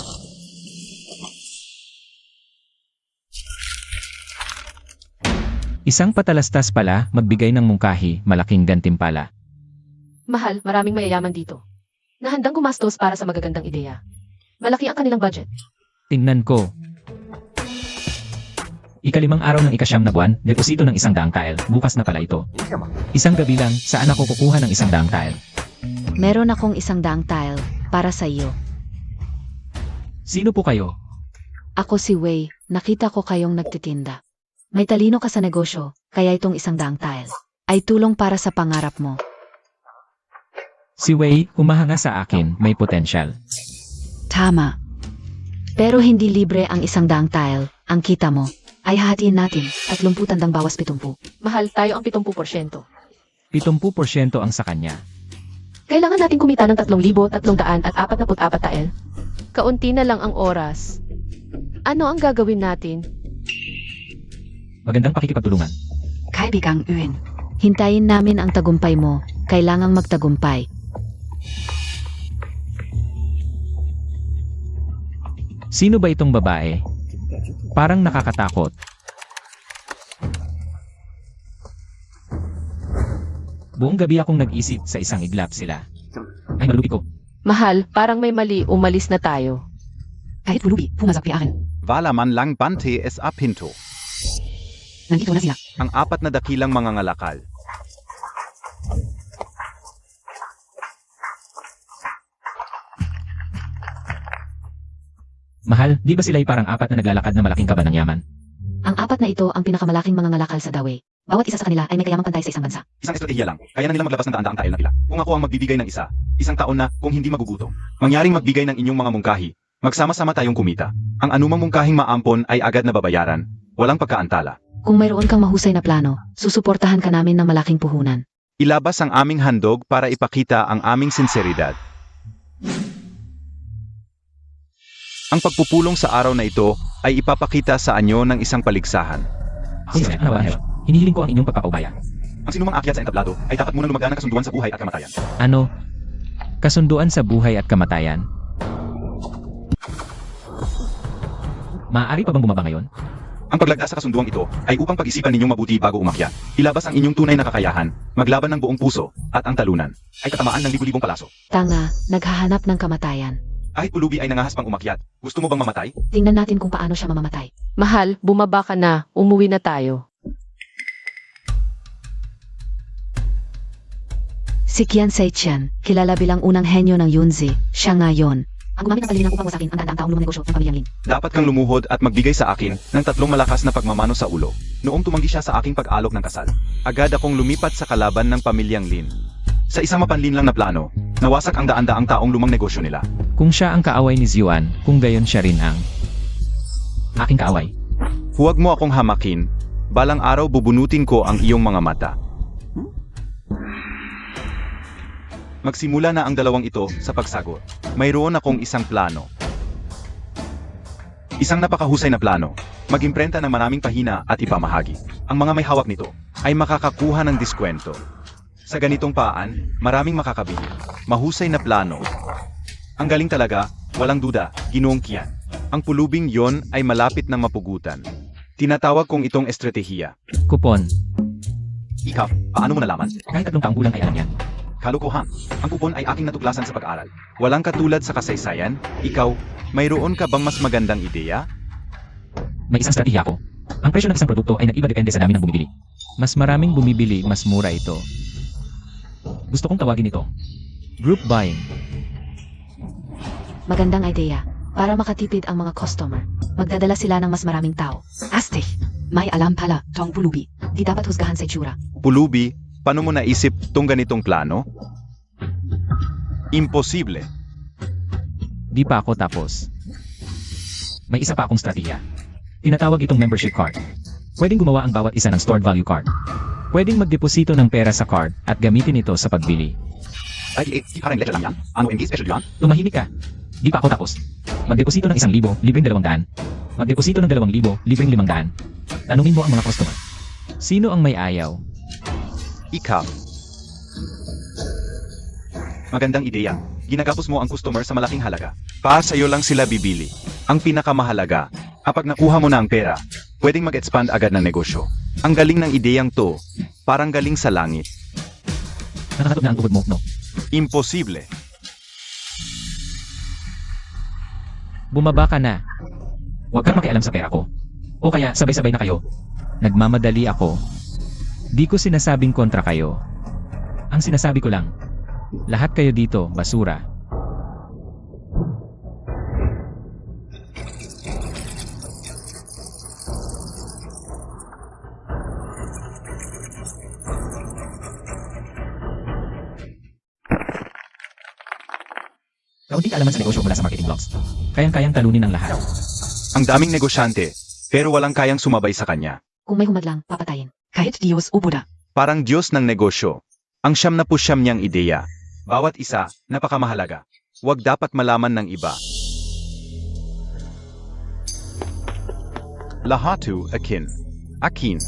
Isang patalastas pala, magbigay ng mungkahi, malaking gantimpala. Mahal, maraming mayayaman dito. Nahandang gumastos para sa magagandang ideya. Malaki ang kanilang budget. Tingnan ko. Ika-5 araw ng ika-9 na buwan, deposito ng 100 tile, bukas na pala ito. Isang gabi lang, saan ako kukuha ng 100 tile? Meron akong 100 tile para sa iyo. Sino po kayo? Ako si Wei, nakita ko kayong nagtitinda. May talino ka sa negosyo, kaya itong 100 tile ay tulong para sa pangarap mo. Si Wei, humahanga sa akin, may potensyal. Tama. Pero hindi libre ang 100 tile, ang kita mo ay hahatiin natin, 30 tandang bawas 70. Mahal, tayo ang 70%. 70% ang sa kanya. Kailangan natin kumita ng 3,344 tael. Kaunti na lang ang oras. Ano ang gagawin natin? Magandang pakikipagtulungan. Kaibigang Uin. Hintayin namin ang tagumpay mo, kailangang magtagumpay. Sino ba itong babae? Parang nakakatakot. Buong gabi akong nag-isip sa isang iglap sila. Ay, malupi ko. Mahal, parang may mali, umalis na tayo. Kahit pulubi, pumasok akin. Wala man lang bante es apinto. Nandito na sila. Ang 4 na dakilang mga ngalakal. Mahal, di ba sila'y parang 4 na naglalakad na malaking kaba ng yaman? Ang 4 na ito ang pinakamalaking mga ngalakal sa Dawei. Bawat isa sa kanila ay may kayamang pantay sa isang bansa. Isang estratehiya lang, kaya na nilang maglabas ng daan-daang tile na pila. Kung ako ang magbibigay ng isa, isang taon na kung hindi magugutom. Mangyaring magbigay ng inyong mga mungkahi, magsama-sama tayong kumita. Ang anumang mungkahing maampon ay agad na babayaran, walang pagkaantala. Kung mayroon kang mahusay na plano, susuportahan ka namin ng malaking puhunan. Ilabas ang aming handog para ipakita ang aming sinseridad. Ang pagpupulong sa araw na ito ay ipapakita sa anyo ng isang paligsahan. Sige, ano ba? Hinihiling ko ang inyong pagpapaubaya. Ang sinumang akyat sa entablado ay dapat munang lumagaan ng kasunduan sa buhay at kamatayan. Ano? Kasunduan sa buhay at kamatayan? Maaari pa bang bumaba ngayon? Ang paglagda sa kasunduang ito ay upang pag-isipan ninyong mabuti bago umakyat. Ilabas ang inyong tunay na kakayahan, maglaban ng buong puso, at ang talunan ay katamaan ng libu-libong palaso. Tanga, naghahanap ng kamatayan. Kahit pulubi ay nangahas pang umakyat, gusto mo bang mamatay? Tingnan natin kung paano siya mamamatay. Mahal, bumaba ka na, umuwi na tayo. Si Qian Seiqian, kilala bilang unang henyo ng Yunzi, siya ngayon. Ang gumamit ng palilinang upang wasakin ang daan-daang taong lumang negosyo ng pamilyang Lin. Dapat kang lumuhod at magbigay sa akin ng 3 malakas na pagmamano sa ulo. Noong tumanggi siya sa aking pag-alok ng kasal. Agad akong lumipat sa kalaban ng pamilyang Lin. Sa isang mapanlin lang na plano, nawasak ang daan-daang taong lumang negosyo nila. Kung siya ang kaaway ni Ziyuan, kung gayon siya rin ang aking kaaway. Huwag mo akong hamakin, balang araw bubunutin ko ang iyong mga mata. Magsimula na ang dalawang ito sa pagsagot. Mayroon akong isang plano. Isang napakahusay na plano, mag-imprenta ng maraming pahina at ipamahagi. Ang mga may hawak nito Ay makakakuha ng diskwento. sa ganitong paan, maraming makakabili. Mahusay na plano. Ang galing talaga, walang duda, Ginoong Qian. Ang pulubing yon ay malapit ng mapugutan. Tinatawag kong itong estratehiya. Kupon. Ikaw, paano mo nalaman? Kahit 3 taong gulang ay alam yan. Kalokohan. Ang kupon ay aking natuklasan sa pag-aaral. Walang katulad sa kasaysayan. Ikaw, mayroon ka bang mas magandang ideya? May isang strategiya ako. Ang presyo ng isang produkto ay nag-iba depende sa dami ng bumibili. Mas maraming bumibili, mas mura ito. Gusto kong tawagin ito group buying. Magandang ideya. Para makatipid ang mga customer, magdadala sila ng mas maraming tao. Astig! May alam pala, tong pulubi. Di dapat husgahan sa itsura. Pulubi, paano mo naisip tong ganitong plano? Imposible. Di pa ako tapos. May isa pa akong strategiya. Tinatawag itong membership card. Pwedeng gumawa ang bawat isa ng stored value card. Pwedeng magdeposito ng pera sa card at gamitin ito sa pagbili. Ay, parang leche lang yan. Ano MD special yan? Tumahimik ka. Di pa ako tapos. Magdeposito ng 1,000, libreng 200. Magdeposito ng 2,000, libreng 500. Tanungin mo ang mga customer. Sino ang may ayaw? Ikaw. Magandang ideya. Ginagapos mo ang customer sa malaking halaga. Sa'yo lang sila bibili. Ang pinakamahalaga, kapag nakuha mo na ang pera, pwedeng mag-expand agad ng negosyo. Ang galing ng ideyang to, parang galing sa langit. Nakakatod na ang tuhod mo, no? Imposible. Bumaba ka na. Huwag kang makialam sa pera ko. O kaya sabay-sabay na kayo. Nagmamadali ako. Di ko sinasabing kontra kayo. Ang sinasabi ko lang, lahat kayo dito, basura. Kaunting kaalaman sa negosyo mula sa marketing blogs. Kayang-kayang talunin ng lahat. Ang daming negosyante, pero walang kayang sumabay sa kanya. Kung may humadlang, papatayin. Kahit Diyos o Buddha. Parang Diyos ng negosyo. Ang 99 niyang ideya. Bawat isa, napakamahalaga. Huwag dapat malaman ng iba. Lahatu akin. Akin.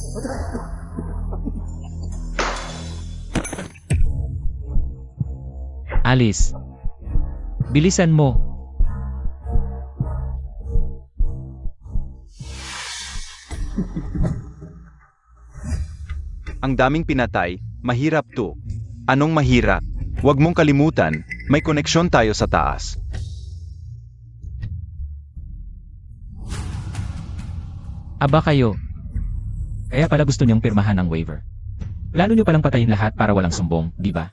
Alice. Bilisan mo. Ang daming pinatay, mahirap to. Anong mahirap? Huwag mong kalimutan, may koneksyon tayo sa taas. Aba kayo. Kaya pala gusto niyong pirmahan ng waiver. Plano niyo palang patayin lahat para walang sumbong, di ba?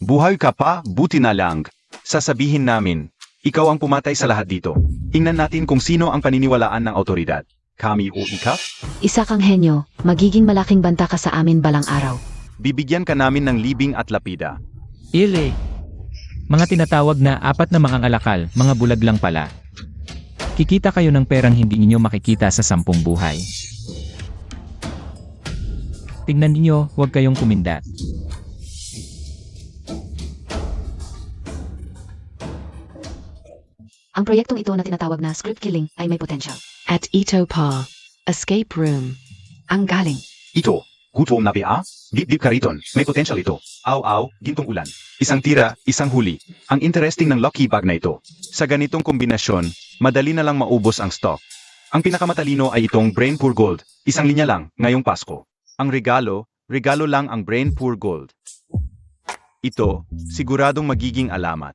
Buhay ka pa, buti na lang. Sasabihin namin, ikaw ang pumatay sa lahat dito. Tingnan natin kung sino ang paniniwalaan ng autoridad. Kami o ikaw? Isa kang henyo, magiging malaking banta ka sa amin balang araw. Bibigyan ka namin ng libing at lapida. Ile. Mga tinatawag na 4 na mga alakal, mga bulag lang pala. Kikita kayo ng perang hindi ninyo makikita sa 10 buhay. Tingnan ninyo, huwag kayong kumindat. Ang proyektong ito na tinatawag na script killing ay may potential. At Ito Pa, Escape Room. Ang galing. Ito, gutom na ba? Dip-dip ka riton. May potential ito. Aw-aw, gintong ulan. Isang tira, isang huli. Ang interesting ng lucky bag na ito. Sa ganitong kombinasyon, madali na lang maubos ang stock. Ang pinakamatalino ay itong Brain Poor Gold. Isang linya lang, ngayong Pasko. Ang regalo lang ang Brain Poor Gold. Ito, siguradong magiging alamat.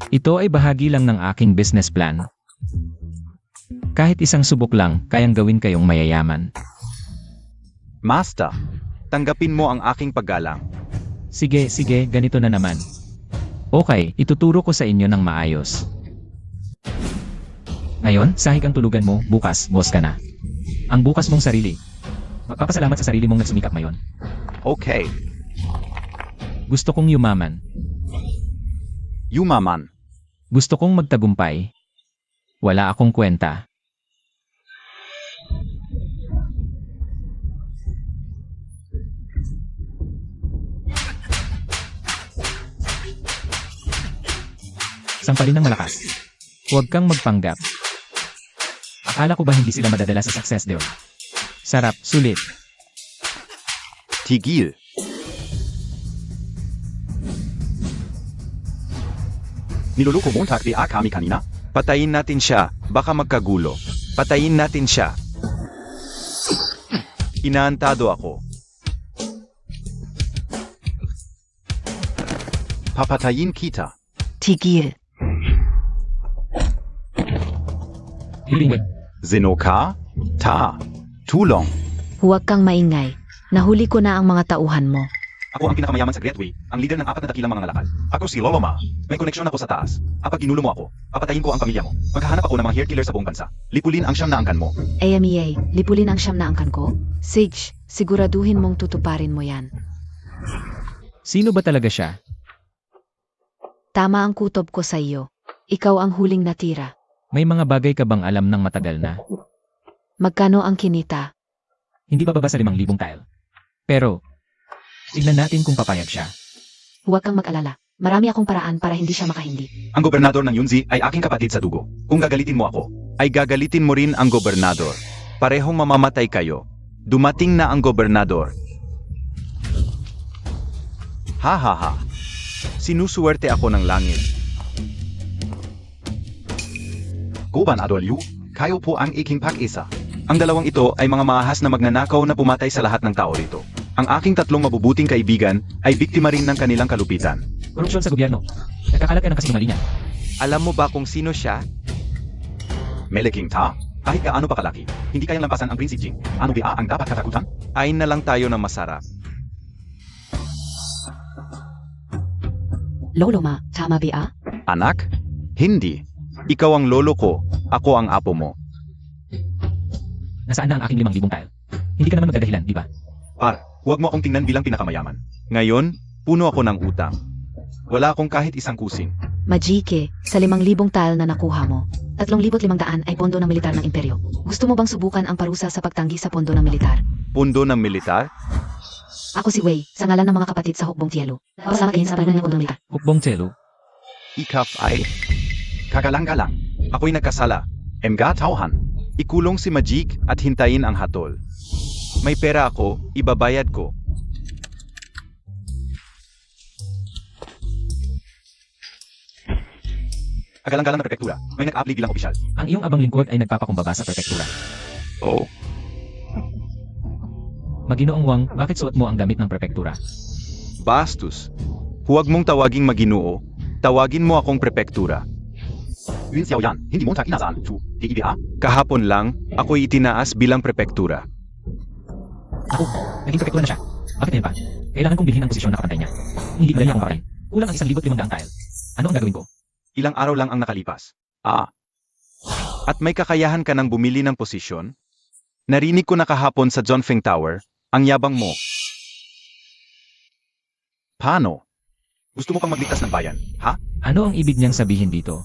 Ito ay bahagi lang ng aking business plan. Kahit isang subok lang, kayang gawin kayong mayayaman. Master, tanggapin mo ang aking paggalang. Sige, ganito na naman. Okay, ituturo ko sa inyo ng maayos. Ngayon, sahig ang tulugan mo, bukas, boss ka na. Ang bukas mong sarili. Magpapasalamat sa sarili mong nagsumikap ngayon. Okay, Gusto kong yumaman. yumaman. Gusto kong magtagumpay. Wala akong kwenta. Sampalin ng malakas. Huwag kang magpanggap. Akala ko ba hindi sila madadala sa success doon? Sarap, sulit. Tigil. Niluluko mo takbi kami kanina? Patayin natin siya, baka magkagulo. Patayin natin siya. Inaantado ako. Papatayin kita. Tigil. Hiling. Zeno ka? Ta. Tulong. Huwag kang maingay. Nahuli ko na ang mga tauhan mo. Ako ang pinakamayaman sa Great Way, ang leader ng 4 na dakilang mga lakal. Ako si Loloma. May koneksyon ako sa taas. Kapag ginulo mo ako, papatayin ko ang pamilya mo. Maghahanap ako ng mga hair killer sa buong bansa. Lipulin ang siyam na angkan mo. AMEA, lipulin ang siyam na angkan ko? Sage, siguraduhin mong tutuparin mo yan. Sino ba talaga siya? Tama ang kutob ko sa iyo. Ikaw ang huling natira. May mga bagay ka bang alam ng matagal na? Magkano ang kinita? Hindi bababa sa 5,000 tile. Pero, tignan natin kung papayag siya. Huwag kang mag-alala. Marami akong paraan para hindi siya makahindi. Ang gobernador ng Yunzi ay aking kapatid sa dugo. Kung gagalitin mo ako, Ay gagalitin mo rin ang gobernador. Parehong mamamatay kayo. Dumating na ang gobernador. Ha ha ha. Sinusuwerte ako ng langit. Gobernador Liu, kayo po ang aking pag-isa. Ang dalawang ito ay mga maahas na magnanakaw na pumatay sa lahat ng tao rito. Ang aking tatlong mabubuting kaibigan ay biktima rin ng kanilang kalupitan. Korupsyon sa gobyerno. Nagkakalat ka ng kasinungalingan. Alam mo ba kung sino siya? Meleking ta, kahit gaano pa kalaki, hindi kayang lampasan ang Prince Jing. Ano ba ang dapat katakutan? Ain na lang tayo ng masarap. Lolo ma, tama ba? Anak? Hindi. Ikaw ang lolo ko, ako ang apo mo. Nasaan na ang aking 5,000 tile? Hindi ka naman magdadahilan, di ba? Par, huwag mo akong tingnan bilang pinakamayaman. Ngayon, puno ako ng utang. Wala akong kahit isang kusing. Majike, sa 5,000 tile na nakuha mo, 3,500 ay pondo ng militar ng imperyo. Gusto mo bang subukan ang parusa sa pagtanggi sa pondo ng militar? Pundo ng militar? Ako si Wei, sa ngalan ng mga kapatid sa Hukbong Tielo. Pasama kayo sa panunan ng pondo ng militar. Hukbong Tselo. Ikaf ay Kagalang-galang, ako'y nagkasala. Emga tauhan. ikulong si Majik at hintayin ang hatol. May pera ako, ibabayad ko. Kagalang-galang na prefektura, may nag-apply bilang opisyal. Ang iyong abang lingkod ay nagpapakumbaba sa prefektura. Oo. Maginoong Wang, bakit suot mo ang damit ng prefektura? Bastos. Huwag mong tawaging maginoo. Tawagin mo akong prepektura. Yun Xiaoyan, hindi mo inasaan. Chu, DIBA? Kahapon lang, ako'y itinaas bilang prepektura. Ako, naging prefektura na siya. Bakit ngayon pa? Kailangan kong bilhin ang posisyon na kapantay niya. Hindi madali akong parahin. Kulang ang 1,500 tile. Ano ang gagawin ko? Ilang araw lang ang nakalipas. At may kakayahan ka ng bumili ng posisyon? Narinig ko na kahapon sa Zonfeng Tower, ang yabang mo. Paano? Gusto mo pang magligtas ng bayan, ha? Ano ang ibig niyang sabihin dito?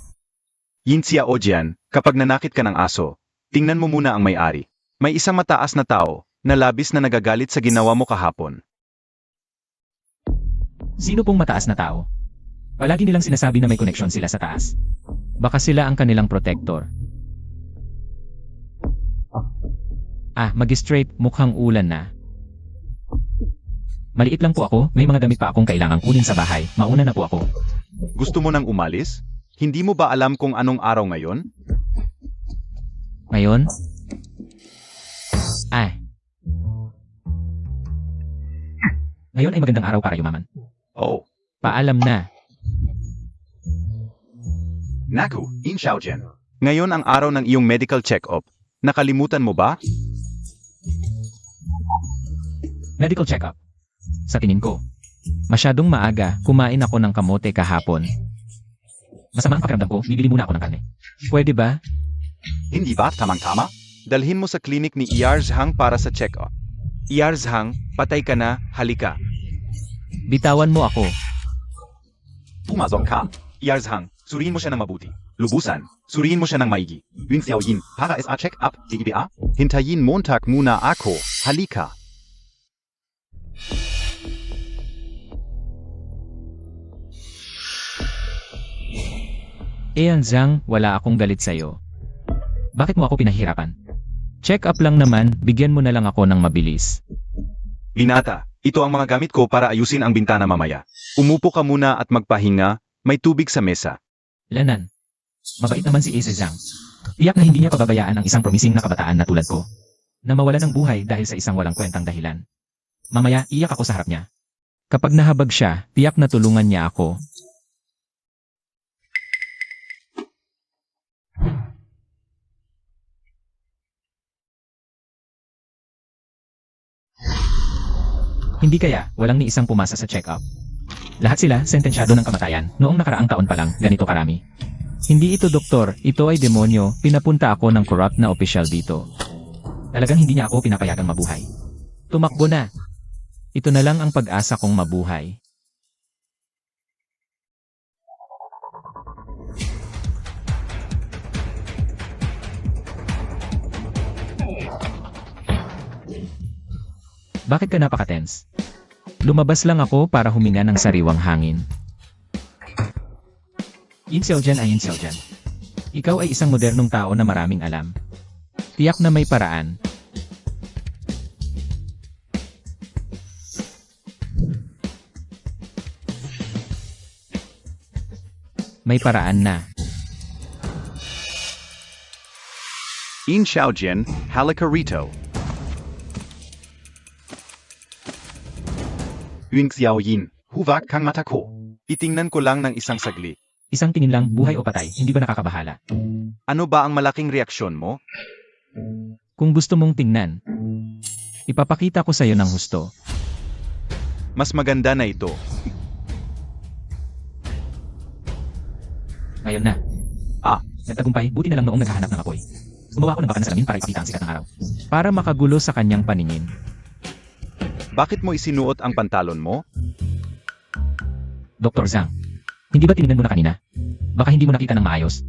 Yin Xia Ojian, kapag nanakit ka ng aso, tingnan mo muna ang may-ari. May isang mataas na tao, na labis na nagagalit sa ginawa mo kahapon. Sino pong mataas na tao? Palagi nilang sinasabi na may koneksyon sila sa taas. Baka sila ang kanilang protector. Magistrate, mukhang ulan na. Maliit lang po ako, may mga damit pa akong kailangang kunin sa bahay. Mauna na po ako. Gusto mo nang umalis? Hindi mo ba alam kung anong araw ngayon? Ngayon? Ngayon ay magandang araw para yumaman. Oh. Paalam na. Naku, In Xiaojian. Ngayon ang araw ng iyong medical check-up. Nakalimutan mo ba? Medical check-up. Sa tingin ko, masyadong maaga, kumain ako ng kamote kahapon. Masama ang pakiramdam ko, bibili muna ako ng karne. Pwede ba? Hindi ba tamang-tama? Dalhin mo sa klinik ni Iarzhang para sa check-up. Iarzhang, patay ka na, halika. Bitawan mo ako. Pumasok ka. Iarzhang, suriin mo siya ng mabuti. Lubusan, suriin mo siya ng maigi. Yun Xiaoyin, para sa check-up, DIBA? Hintayin Montag muna ako, halika. Zhang, wala akong galit sa'yo. Bakit mo ako pinahirapan? Check up lang naman, bigyan mo na lang ako ng mabilis. Binata, ito ang mga gamit ko para ayusin ang bintana mamaya. Umupo ka muna at magpahinga, may tubig sa mesa. Lanan. Mabait naman si Zhang. Tiyak na hindi niya pababayaan ang isang promising na kabataan na tulad ko. Na mawala ng buhay dahil sa isang walang kwentang dahilan. Mamaya, iyak ako sa harap niya. Kapag nahabag siya, tiyak na tulungan niya ako. Hindi kaya, walang ni isang pumasa sa check-up. Lahat sila sentensyado ng kamatayan, noong nakaraang taon pa lang, ganito karami. Hindi ito doktor, ito ay demonyo, pinapunta ako ng corrupt na opisyal dito. Talagang hindi niya ako pinapayagang mabuhay. Tumakbo na. Ito na lang ang pag-asa kong mabuhay. Bakit ka napaka-tense? Lumabas lang ako para huminga ng sariwang hangin. Yin Xiaojian ay Yin Xiaojian. Ikaw ay isang modernong tao na maraming alam. Tiyak na may paraan. May paraan na. In Xiaojian, halika rito. Yun Xiaoyin, huwag kang mata ko. Itingnan ko lang ng isang saglit. Isang tingin lang, buhay o patay, hindi ba nakakabahala? Ano ba ang malaking reaksyon mo? Kung gusto mong tingnan, ipapakita ko sa'yo ng husto. Mas maganda na ito. Ngayon na. Nagtagumpay, buti na lang noong naghahanap ng apoy. Gumawa ko ng baka na salamin para ipakita ang sikat ng araw. Para makagulo sa kanyang paningin. Bakit mo isinuot ang pantalon mo? Dr. Zhang, hindi ba tinignan mo na kanina? Baka hindi mo nakita ng maayos.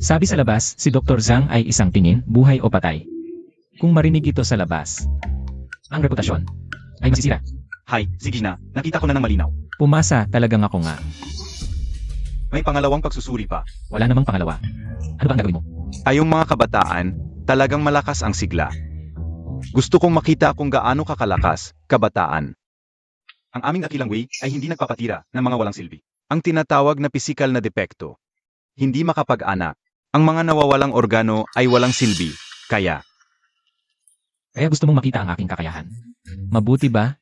Sabi sa labas, si Dr. Zhang ay isang tingin, buhay o patay. Kung marinig ito sa labas, ang reputasyon ay masisira. Hay, sige na, nakita ko na ng malinaw. Pumasa, talagang ako nga. May pangalawang pagsusuri pa. Wala namang pangalawa. Ano ba ang gagawin mo? Ayong mga kabataan, talagang malakas ang sigla. Gusto kong makita kung gaano kakalakas, kabataan. Ang aming dakilang Wei ay hindi nagpapatira ng mga walang silbi. Ang tinatawag na pisikal na depekto. Hindi makapag-anak. Ang mga nawawalang organo ay walang silbi, kaya Kaya gusto mong makita ang aking kakayahan. Mabuti ba?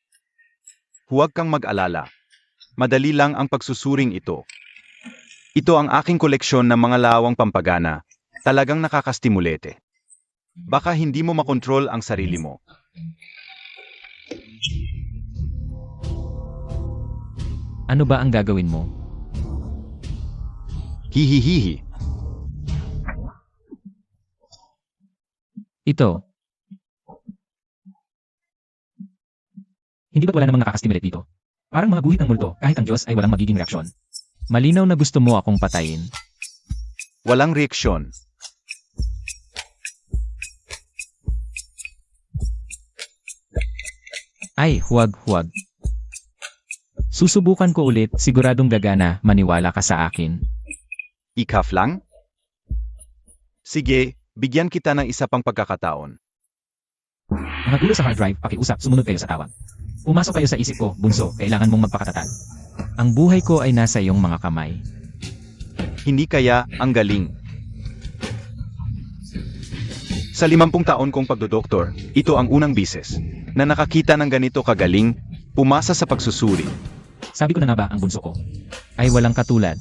huwag kang mag-alala. Madali lang ang pagsusuring ito. Ito ang aking koleksyon ng mga lawang pampagana. Talagang nakakastimulete. Baka hindi mo makontrol ang sarili mo. Ano ba ang gagawin mo? Hihihihi. Ito. Hindi ba't wala namang nakakastimulate dito? Parang mga guhit ng multo, kahit ang Diyos ay walang magiging reaksyon. Malinaw na gusto mo akong patayin. Walang reaksyon. Ay, huwag. Susubukan ko ulit, siguradong gagana, maniwala ka sa akin. Ikaf lang? Sige, bigyan kita ng isa pang pagkakataon. Mga gulo sa hard drive, pakiusap, sumunod kayo sa tawag. Pumasok kayo sa isip ko, bunso, kailangan mong magpakatatag. Ang buhay ko ay nasa iyong mga kamay. Hindi kaya ang galing. Sa 50 taon kong pagdodoktor, ito ang unang bises na nakakita ng ganito kagaling, pumasa sa pagsusuri. Sabi ko na nga ba ang bunso ko ay walang katulad.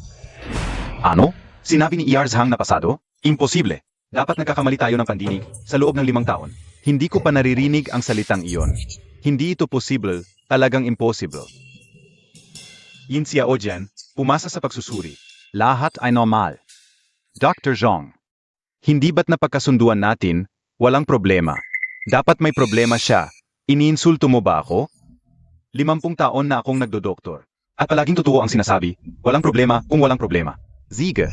Ano? Sinabi ni ER Zhang na pasado? Imposible. Dapat nagkakamali tayo ng pandinig sa loob ng 5 taon. Hindi ko pa naririnig ang salitang iyon. Hindi ito possible, talagang impossible. Yin Xiaojian, pumasa sa pagsusuri. Lahat ay normal. Dr. Zhang, hindi ba't napagkasunduan natin, walang problema. Dapat may problema siya. Iniinsulto mo ba ako? 50 taon na akong nagdodoktor. At palaging totoo ang sinasabi, walang problema kung walang problema. Ziga,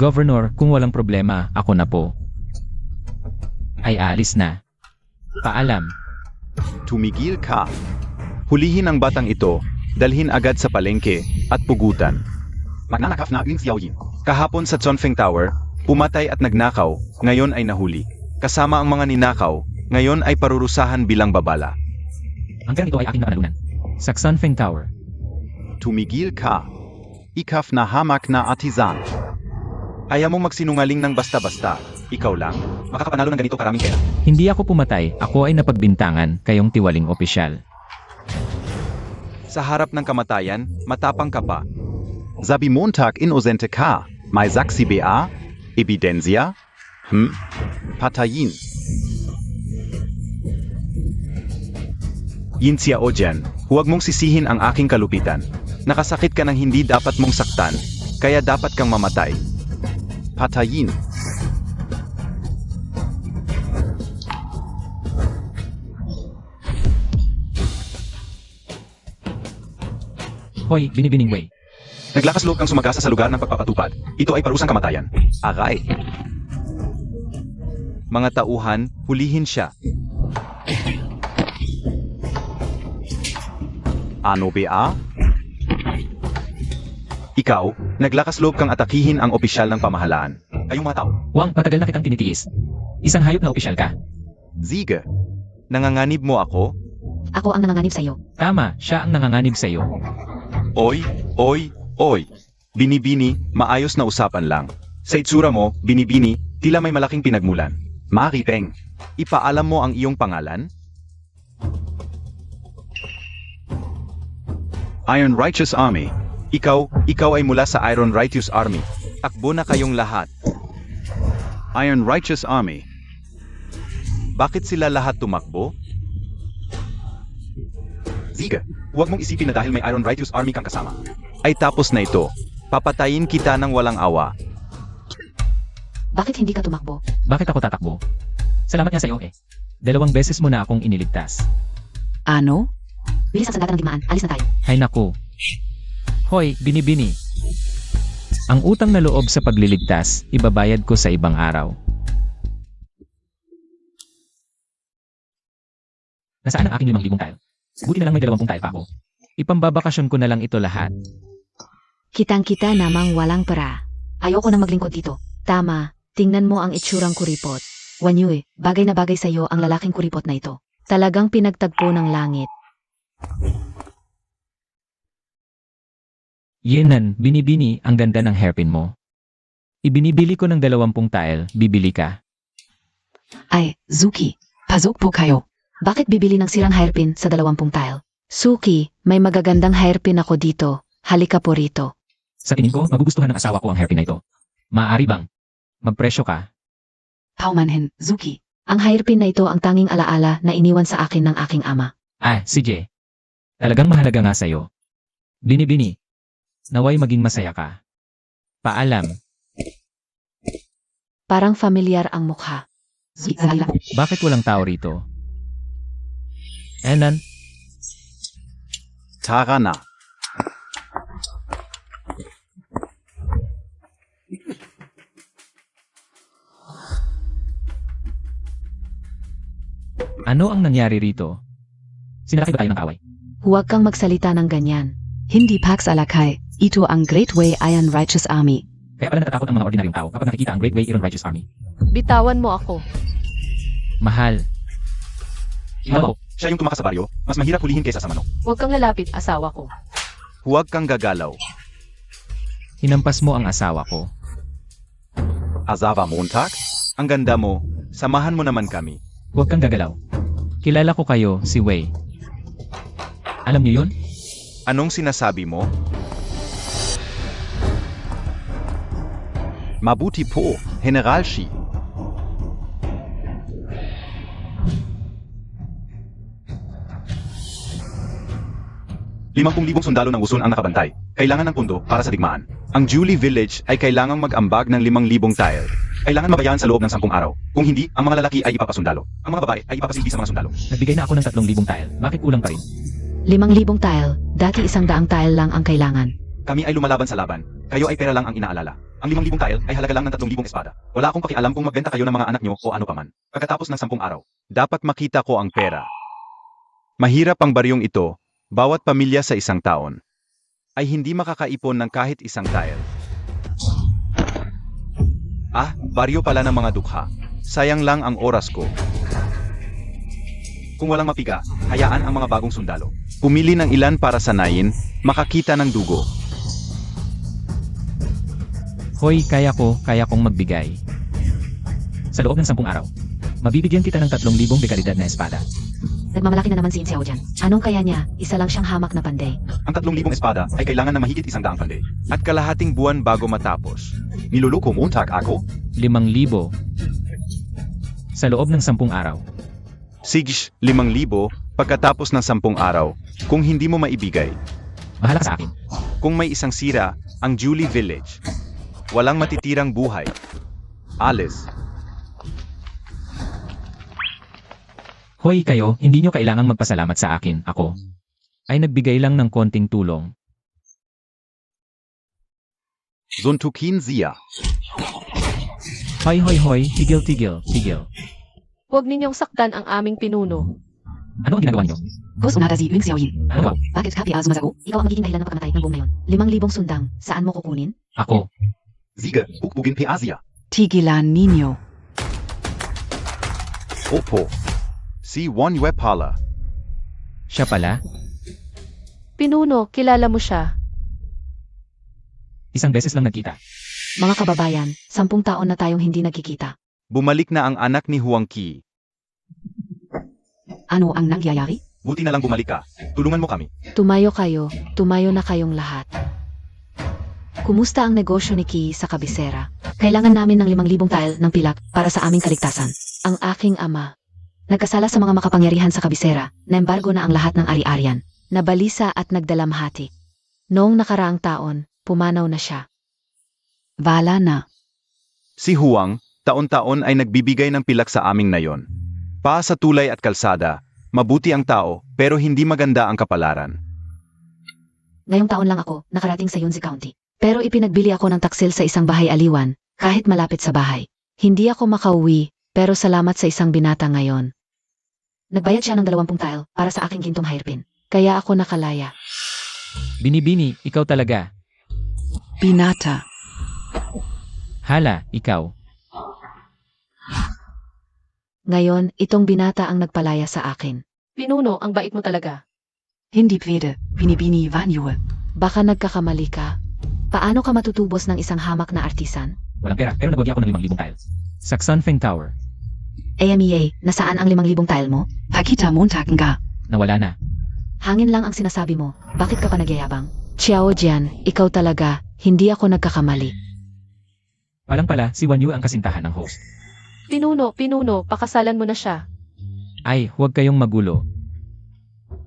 Governor, kung walang problema, ako na po. Ay aalis na. Paalam. tumigil ka. Hulihin ang batang ito, dalhin agad sa palengke, at pugutan. Magnanakaf na Yin Xiaoyin. Kahapon sa Chonfeng Tower, pumatay at nagnakaw, ngayon ay nahuli. Kasama ang mga ninakaw, ngayon ay parurusahan bilang babala. Ang perang ito ay aking napanalunan. Sa Xunfeng Tower. Tumigil ka. Ikaf na hamak na artisan. Ayaw mong magsinungaling ng basta-basta. Ikaw lang. Makakapanalo ng ganito karaming pera. Hindi ako pumatay, ako ay napagbintangan, kayong tiwaling opisyal. Sa harap ng kamatayan, matapang ka pa. Sabi Montag inosente ka. May saksi ba? Ebidensya? Patayin. Yin Xiaojian, huwag mong sisihin ang aking kalupitan. Nakasakit ka ng hindi dapat mong saktan, kaya dapat kang mamatay. Patayin. Hoy, binibining way. Naglakas loob kang sumagasa sa lugar ng pagpapatupad. Ito ay parusang kamatayan. Aray. Mga tauhan, hulihin siya. Ano ba? Ikaw, naglakas loob kang atakihin ang opisyal ng pamahalaan. Kayong mga tao. Wang, patagal na kitang tinitiis. Isang hayop na opisyal ka. Ziga, nanganganib mo ako? Ako ang nanganganib sa'yo. Tama, siya ang nanganganib sa'yo. Oy. Binibini, maayos na usapan lang. Sa itsura mo, binibini, tila may malaking pinagmulan. Maripeng, ipaalam mo ang iyong pangalan? Iron Righteous Army. Ikaw ay mula sa Iron Righteous Army. Takbo na kayong lahat. Iron Righteous Army. Bakit sila lahat tumakbo? Ziga, huwag mong isipin na dahil may Iron Righteous Army kang kasama. Ay tapos na ito. Papatayin kita ng walang awa. Bakit hindi ka tumakbo? Bakit ako tatakbo? Salamat nga sa'yo eh. 2 beses mo na akong iniligtas. Ano? Bilis ang sandata ng digmaan. Alis na tayo. Hay naku. Hoy, binibini. Ang utang na loob sa pagliligtas, ibabayad ko sa ibang araw. Nasaan ang aking 5,000 tile? Buti na lang may 20 tile pa ako. Ipambabakasyon ko na lang ito lahat. Kitang-kita namang walang pera. Ayoko na maglingkod dito. Tama, tingnan mo ang itsurang kuripot. Wanyue, bagay na bagay sa'yo ang lalaking kuripot na ito. Talagang pinagtagpo ng langit. Yenan, binibini, ang ganda ng hairpin mo. Ibinibili ko ng 20 tile, bibili ka. Ay, Zuki, pasok po kayo. Bakit bibili ng sirang hairpin sa 20 tile? Suki, may magagandang hairpin ako dito. Halika po rito. Sa tingin ko, magugustuhan ng asawa ko ang hairpin na ito. Maaari bang? Magpresyo ka. Paumanhin, Zuki. Ang hairpin na ito ang tanging alaala na iniwan sa akin ng aking ama. Si Jay. Talagang mahalaga nga sa'yo. Binibini. Naway maging masaya ka. Paalam. Parang familiar ang mukha. Zuki, alala. Bakit walang tao rito? Enan, Tara na. ano ang nangyari rito? Sinalaki ba tayo ng away? Huwag kang magsalita ng ganyan. Hindi Pax Alakay. Ito ang Great Way Iron Righteous Army. Kaya pala natatakot ang mga ordinaryong tao kapag nakikita ang Great Way Iron Righteous Army. Bitawan mo ako. Mahal. Ikaw, siya yung tumakas sa baryo, mas mahirap hulihin kaysa sa manok. Huwag kang lalapit, asawa ko. Huwag kang gagalaw. Hinampas mo ang asawa ko. Azava Montag? Ang ganda mo, samahan mo naman kami. Huwag kang gagalaw. Kilala ko kayo, si Wei. Alam niyo yun? Anong sinasabi mo? Mabuti po, General Shi. ₱50,000 sundalo ng Wusun ang nakabantay. Kailangan ng pundo para sa digmaan. Ang Julie Village ay kailangang mag-ambag ng 5,000 tile. Kailangan mabayaran sa loob ng 10 araw. Kung hindi, ang mga lalaki ay ipapasundalo. Ang mga babae ay ipapasilbi sa mga sundalo. Nagbigay na ako ng 3,000 tile. Bakit kulang pa rin? 5,000 tile. Dati 100 tile lang ang kailangan. Kami ay lumalaban sa laban. Kayo ay pera lang ang inaalala. Ang 5,000 tile ay halaga lang ng 3,000 espada. Wala akong pakialam kung magbenta kayo ng mga anak nyo o ano paman. Pagkatapos ng 10 araw, dapat makita ko ang pera. Mahirap ang baryong ito. Bawat pamilya sa isang taon ay hindi makakaipon ng kahit isang tile. Baryo pala ng mga dukha. Sayang lang ang oras ko. Kung walang mapiga, hayaan ang mga bagong sundalo. Pumili ng ilan para sanayin, makakita ng dugo. Hoy, kaya kong magbigay. Sa loob ng 10 araw, mabibigyan kita ng 3,000 de kalidad na espada. Nagmamalaki na naman si Inseao dyan. Anong kaya niya? Isa lang siyang hamak na panday. Ang 3,000 espada ay kailangan ng mahigit 100 pande. At kalahating buwan bago matapos. Niluluko mo ako? 5,000. Sa loob ng 10 araw. Sige, 5,000 pagkatapos ng 10 araw. Kung hindi mo maibigay. Bahala ka sa akin. Kung may isang sira, ang Julie Village. Walang matitirang buhay. Alis. Hoy kayo, hindi nyo kailangang magpasalamat sa akin. Ako ay nagbigay lang ng konting tulong. Suntukin siya. Hoy, tigil. Huwag ninyong saktan ang aming pinuno. Ano ang ginagawa nyo? Kos unada si Yun Xiaoyin. Ano? Bakit ka piaz mazago? Ikaw ang magiging dahilan ng pagkamatay ng buong nayon. 5,000 sundang, saan mo kukunin? Ako. Sieger, Bukbugin P. Asia. Tigilan Nino. Opo. Si Juan Yue pala. Siya pala? Pinuno, kilala mo siya. Isang beses lang nagkita. Mga kababayan, 10 taon na tayong hindi nagkikita. Bumalik na ang anak ni Huang Qi. Ano ang nangyayari? Buti na lang bumalik ka. Tulungan mo kami. Tumayo kayo, tumayo na kayong lahat. Kumusta ang negosyo ni Ki sa kabisera? Kailangan namin ng 5,000 tile ng pilak para sa aming kaligtasan. Ang aking ama. Nagkasala sa mga makapangyarihan sa kabisera, na embargo na ang lahat ng ari-arian. Nabalisa at nagdalamhati. Noong nakaraang taon, pumanaw na siya. Wala na. Si Huang, taon-taon ay nagbibigay ng pilak sa aming nayon. Pa sa tulay at kalsada, mabuti ang tao pero hindi maganda ang kapalaran. Ngayong taon lang ako nakarating sa Yunzi County. Pero ipinagbili ako ng taksil sa isang bahay aliwan, kahit malapit sa bahay. Hindi ako makauwi, pero salamat sa isang binata ngayon. Nagbayad siya ng 20 tile para sa aking gintong hairpin. Kaya ako nakalaya. Binibini, ikaw talaga. Binata. Hala, ikaw. Ngayon, itong binata ang nagpalaya sa akin. Pinuno, ang bait mo talaga. Hindi pwede. Binibini Van Yue. Baka nagkakamali ka. Paano ka matutubos ng isang hamak na artisan? Walang pera, pero nagwagi ako ng 5,000 tiles. Sa Xunfeng Tower. AMEA, nasaan ang 5,000 tile mo? Pakita montaken ka. Nawala na. Hangin lang ang sinasabi mo. Bakit ka pa nagyayabang? Xiao Jian, ikaw talaga, hindi ako nagkakamali. Palang pala, si Wan Yu ang kasintahan ng host. Pinuno, pakasalan mo na siya. Ay, huwag kayong magulo.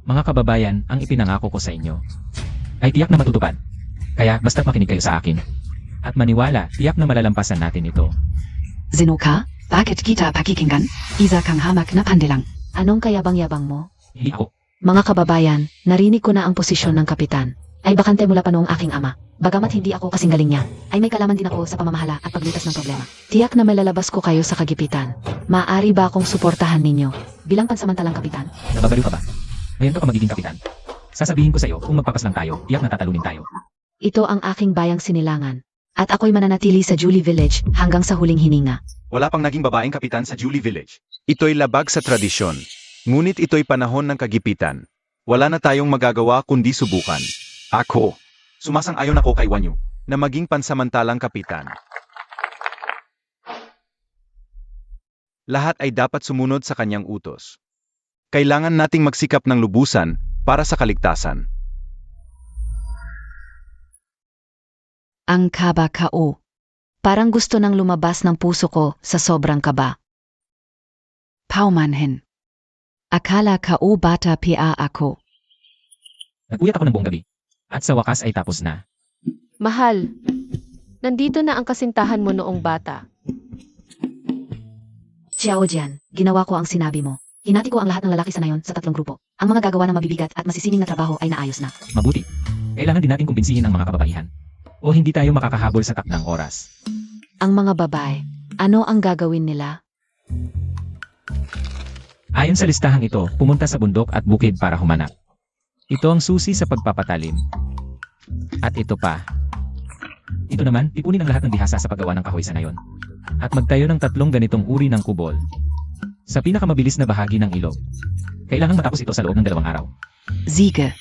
Mga kababayan, ang ipinangako ko sa inyo ay tiyak na matutupad. Kaya basta't makinig kayo sa akin. At maniwala, tiyak na malalampasan natin ito. Sino ka? Bakit kita pakikinggan? Isa kang hamak na pandilang. Anong kayabang-yabang mo? Hindi ako. Mga kababayan, narinig ko na ang posisyon ng kapitan. Ay bakante mula pa noong aking ama. Bagamat hindi ako kasing galing niya, ay may kalaman din ako sa pamamahala at paglutas ng problema. Tiyak na malalabas ko kayo sa kagipitan. Maaari ba akong suportahan ninyo bilang pansamantalang kapitan? Nababaliw ka ba? Ngayon ka pa magiging kapitan. Sasabihin ko sa iyo, kung magpapas lang tayo, tiyak na tatalunin tayo. Ito ang aking bayang sinilangan. At ako'y mananatili sa Julie Village hanggang sa huling hininga. Wala pang naging babaeng kapitan sa Julie Village. Ito'y labag sa tradisyon. Ngunit ito'y panahon ng kagipitan. Wala na tayong magagawa kundi subukan. Ako, Sumasang-ayon ako kay Wanyu. na maging pansamantalang kapitan. Lahat ay dapat sumunod sa kanyang utos. Kailangan nating magsikap ng lubusan para sa kaligtasan. Ang kaba-kao. Parang gusto nang lumabas ng puso ko sa sobrang kaba. Paumanhin. Akala kao bata pa ako. Nagpuyat ako ng buong gabi. At sa wakas ay tapos na. Mahal, nandito na ang kasintahan mo noong bata. Xiao Jian, ginawa ko ang sinabi mo. Hinati ko ang lahat ng lalaki sa nayon sa 3 grupo. Ang mga gagawa ng mabibigat at masisining na trabaho ay naayos na. Mabuti. Kailangan din natin kumbinsihin ang mga kababaihan. O hindi tayo makakahabol sa takdang oras. Ang mga babae, ano ang gagawin nila? Ayon sa listahang ito, pumunta sa bundok at bukid para humanap. Ito ang susi sa pagpapatalim. At ito pa. Ito naman, ipunin ang lahat ng bihasa sa paggawa ng kahoy sa nayon. At magtayo ng 3 ganitong uri ng kubol. Sa pinakamabilis na bahagi ng ilog. Kailangan matapos ito sa loob ng 2 araw. Siege.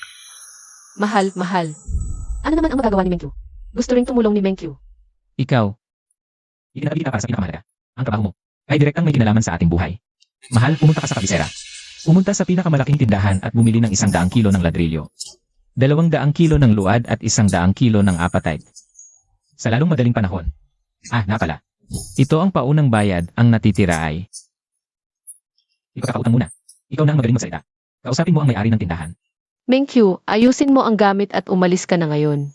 Mahal. Ano naman ang magagawa ni Mengqiu? Gusto ring tumulong ni Mengqiu. Ikaw. Itinatabi kita para sa pinakamahalaga. Ang trabaho mo ay direktang may kinalaman sa ating buhay. Mahal, pumunta ka sa kabisera. Pumunta sa pinakamalaking tindahan at bumili ng 100 kilo ng ladrilyo. 200 kilo ng luad at 100 kilo ng apatite. Sa lalong madaling panahon. Na pala. Ito ang paunang bayad, ang natitira ay... Ipagkakautang muna. Ikaw na ang magaling magsalita. Kausapin mo ang may-ari ng tindahan. Mengqiu, ayusin mo ang gamit at umalis ka na ngayon.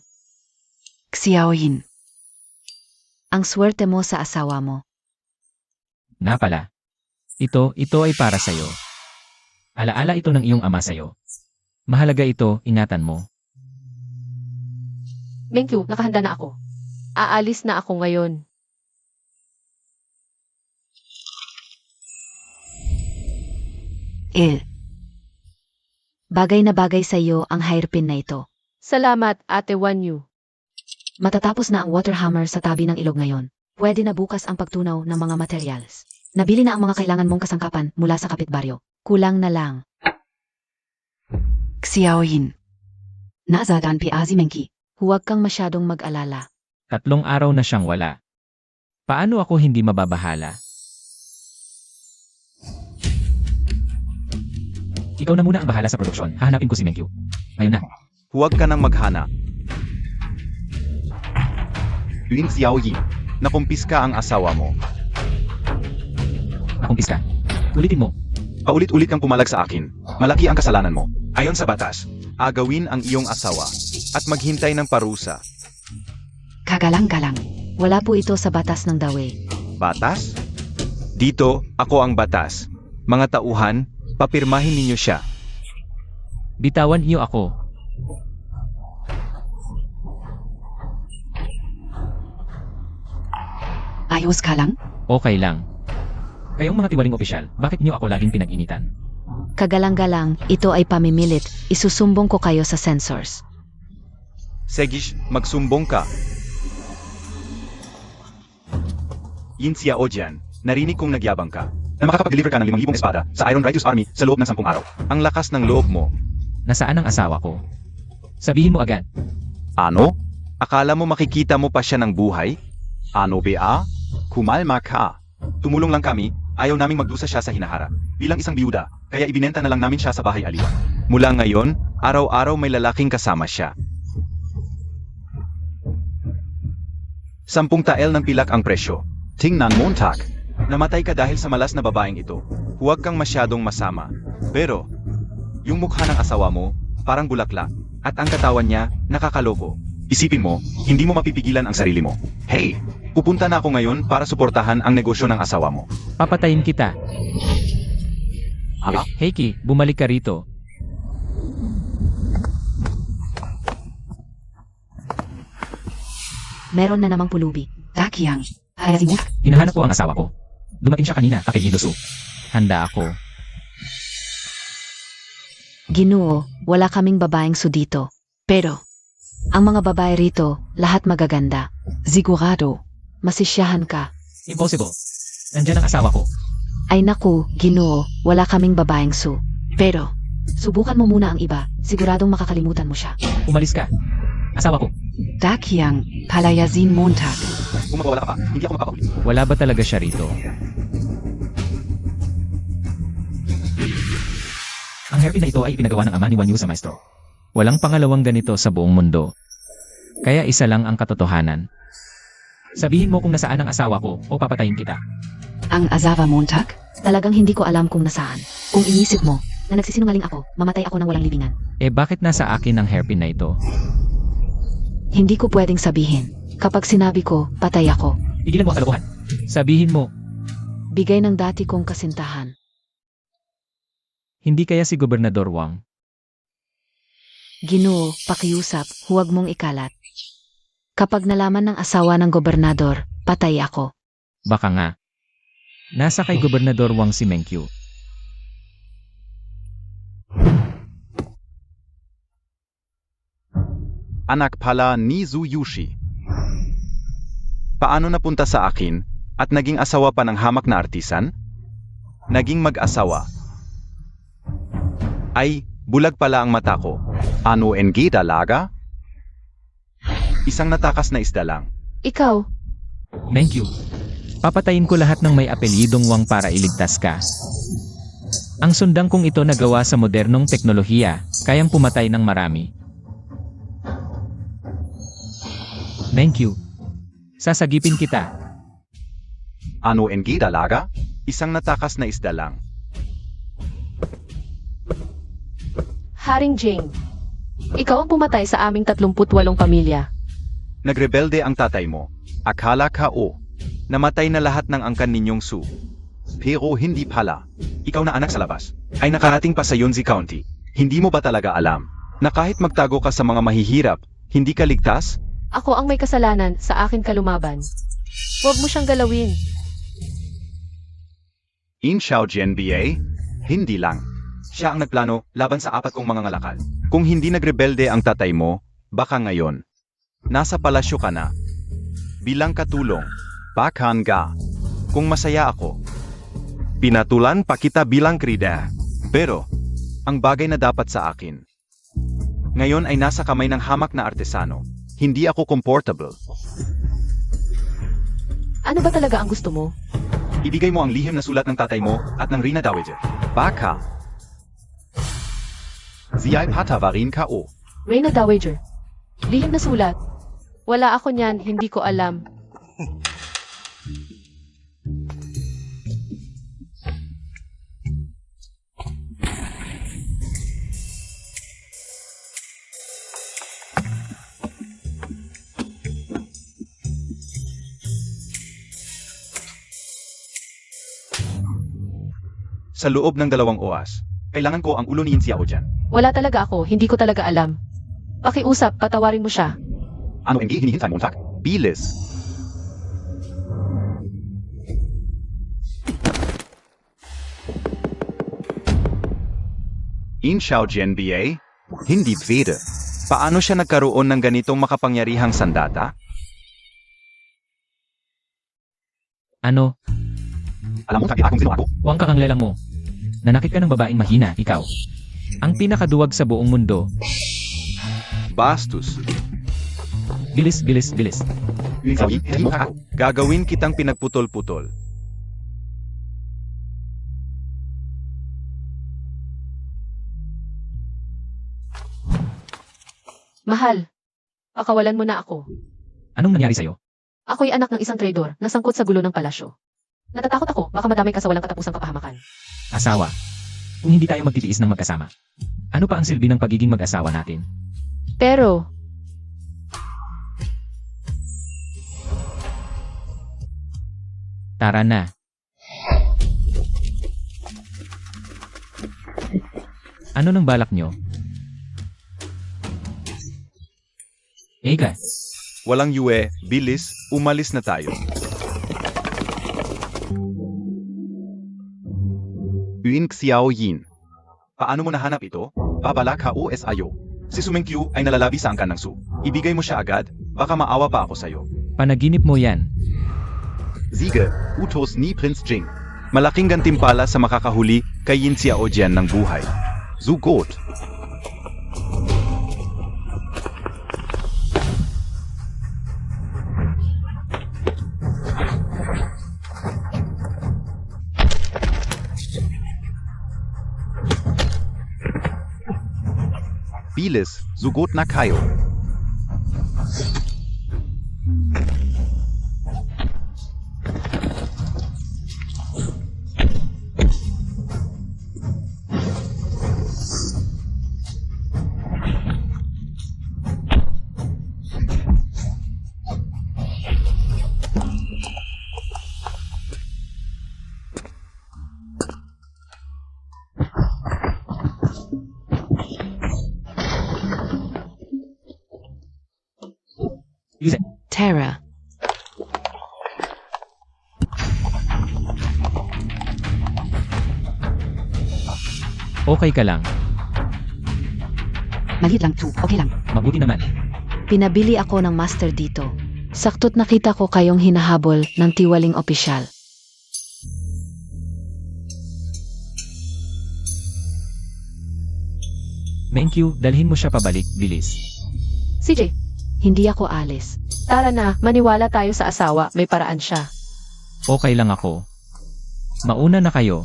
Xiaoyin. Ang swerte mo sa asawa mo. Na pala. Ito ay para sa'yo. Alaala ito ng iyong ama sa'yo. Mahalaga ito, ingatan mo. Mengqiu, nakahanda na ako. Aalis na ako ngayon. Bagay na bagay sa iyo ang hairpin na ito. Salamat, Ate Wanyu. Matatapos na ang water hammer sa tabi ng ilog ngayon. Pwede na bukas ang pagtunaw ng mga materials. Nabili na ang mga kailangan mong kasangkapan mula sa kapitbaryo. Kulang na lang. Xiaoyin. Nazadan pi azimenki. Huwag kang masyadong mag-alala. 3 araw na siyang wala. Paano ako hindi mababahala? Ikaw na muna ang bahala sa produksyon. Hahanapin ko si Mengyu. Ngayon na. Huwag ka nang maghana. Yuin Xiaoyin, nakumpiska ang asawa mo. Nakumpis ka. Ulitin mo. Paulit-ulit kang pumalag sa akin. Malaki ang kasalanan mo. Ayon sa batas, agawin ang iyong asawa at maghintay ng parusa. Kagalang-galang. Wala po ito sa batas ng Dawe. Batas? Dito, ako ang batas. Mga tauhan, papirmahin ninyo siya. Bitawan niyo ako. Ayos ka lang? Okay lang. Kayong mga tiwaling opisyal, bakit niyo ako laging pinag-initan? Kagalang-galang, ito ay pamimilit. Isusumbong ko kayo sa sensors. Segish, magsumbong ka. Yin Xiao Jian, narinig kong nagyabang ka na makakapag-deliver ka ng 5,000 espada sa Iron Righteous Army sa loob ng 10 araw. Ang lakas ng loob mo. Nasaan ang asawa ko? Sabihin mo agad. Ano? Akala mo makikita mo pa siya ng buhay? Ano ba? Kumalma ka. Tumulong lang kami, ayaw naming magdusa siya sa hinahara. Bilang isang biyuda, kaya ibinenta na lang namin siya sa bahay aliwa. Mula ngayon, araw-araw may lalaking kasama siya. 10 tael ng pilak ang presyo. Tingnan mo, Tak. Namatay ka dahil sa malas na babaeng ito. Huwag kang masyadong masama. Pero, yung mukha ng asawa mo, parang bulaklak. At ang katawan niya, nakakaloko. Isipin mo, hindi mo mapipigilan ang sarili mo. Hey, pupunta na ako ngayon para suportahan ang negosyo ng asawa mo. Papatayin kita. Ha? Heiki, bumalik ka rito. Meron na namang pulubi. Dakiang. Ayazimu. Hinahanap ko ang asawa ko. Dumating siya kanina, Takehidosu. Handa ako. Ginoo, wala kaming babaeng su dito. Pero, ang mga babae rito, lahat magaganda. Sigurado. Masisyahan ka. Impossible. Nandyan ang asawa ko. Ay naku, Ginoo, wala kaming babaeng su. Pero, subukan mo muna ang iba. Siguradong makakalimutan mo siya. Umalis ka. Asawa ko. Dakiang. Palayazin Montag. Kung mawawala ka pa, hindi ako makakahuli. Wala ba talaga siya rito? Ang hairpin na ito ay ipinagawa ng ama ni Wanyu sa maestro. Walang pangalawang ganito sa buong mundo. Kaya isa lang ang katotohanan. Sabihin mo kung nasaan ang asawa ko o papatayin kita. Ang Azawa Montag? Talagang hindi ko alam kung nasaan. Kung inisip mo na nagsisinungaling ako, mamatay ako ng walang libingan. Eh bakit nasa akin ang hairpin na ito? Hindi ko pwedeng sabihin. Kapag sinabi ko, patay ako. Tigilan mo ang kalokohan. Sabihin mo, Bigay ng dati kong kasintahan. hindi kaya si Gobernador Wang. Ginoo, pakiusap, huwag mong ikalat. Kapag nalaman ng asawa ng gobernador, patay ako. Baka nga. Nasa kay Gobernador Wang si Mengyu. Anak pala ni Zhu Yushi. Paano napunta sa akin at naging asawa pa ng hamak na artisan? Naging mag-asawa. Ay, bulag pala ang mata ko. Ano NG dalaga? Isang natakas na isda lang. Ikaw, Mengyu. Papatayin ko lahat ng may apelyidong Wang para iligtas ka. Ang sundang kong ito nagawa sa modernong teknolohiya, kayang pumatay ng marami. Mengyu. Sasagipin kita. Ano NG dalaga? Isang natakas na isda lang. Haring Jing. Ikaw ang pumatay sa aming 38 pamilya. Nagrebelde ang tatay mo. Akala ka namatay na lahat ng angkan ninyong Su. Pero hindi pala. Ikaw na anak sa labas. Ay nakarating pa sa Yunzi County. Hindi mo ba talaga alam na kahit magtago ka sa mga mahihirap, hindi ka ligtas? Ako ang may kasalanan sa akin kalumaban. Huwag mo siyang galawin. In Xiao Jian BA? Hindi lang. Siya ang nagplano laban sa 4 kong mga ngalakal. Kung hindi nagrebelde ang tatay mo, baka ngayon. Nasa palasyo ka na. Bilang katulong. Bakan ga. Kung masaya ako. Pinatulan pa kita bilang krida. Pero, ang bagay na dapat sa akin. Ngayon ay nasa kamay ng hamak na artesano. Hindi ako comfortable. Ano ba talaga ang gusto mo? Ibigay mo ang lihim na sulat ng tatay mo at ng Rina Dowager. Baka. Ziya'y patavarin ka o. Reyna Dowager. Lihim na sulat. Wala ako niyan, hindi ko alam. Sa loob ng 2 oras, kailangan ko ang ulo ni Yin Xiao dyan. Wala talaga ako, hindi ko talaga alam. Pakiusap, patawarin mo siya. Ano ang hinihintay mo, Tak? Bilis. In Xiao Jianbia? Hindi pwede. Paano siya nagkaroon ng ganitong makapangyarihang sandata? Ano? Alam mo, Tak, kung sino ako? Huwag ka kang lelang mo. Nanakit ka ng babaeng mahina, ikaw. Ang pinakaduwag sa buong mundo. Bastos. Bilis, bilis, bilis. Yin Xiao Yin, hindi mo ako. Gagawin kitang pinagputol-putol. Mahal, pakawalan mo na ako. Anong nangyari sa'yo? Ako'y anak ng isang traidor, nasangkot sa gulo ng palasyo. Natatakot ako, baka madamay ka sa walang katapusang kapahamakan. Asawa. Kung hindi tayo magtitiis ng magkasama. Ano pa ang silbi ng pagiging mag-asawa natin? Pero, Tara na. Ano nang balak nyo? Ega, Walang yue, bilis, umalis na tayo. Yuin Xiao Yin. Paano mo nahanap ito? Babala ka o SIO. Si Sumengkyu ay nalalabi sa angkan ng Su. Ibigay mo siya agad, baka maawa pa ako sa'yo. panaginip mo yan. Siege, utos ni Prince Jing. Malaking gantimpala sa makakahuli kay Yin Xiao Jian ng buhay. Zugot. Bilis, sugot na kayo. Terra. Okay ka lang. Maliit lang, Chu. Okay lang. Mabuti naman. Pinabili ako ng master dito. Sakto't nakita ko kayong hinahabol ng tiwaling opisyal. Thank you, dalhin mo siya pabalik, bilis. CJ, Hindi ako alis. tara na, maniwala tayo sa asawa, may paraan siya. Okay lang ako. Mauna na kayo.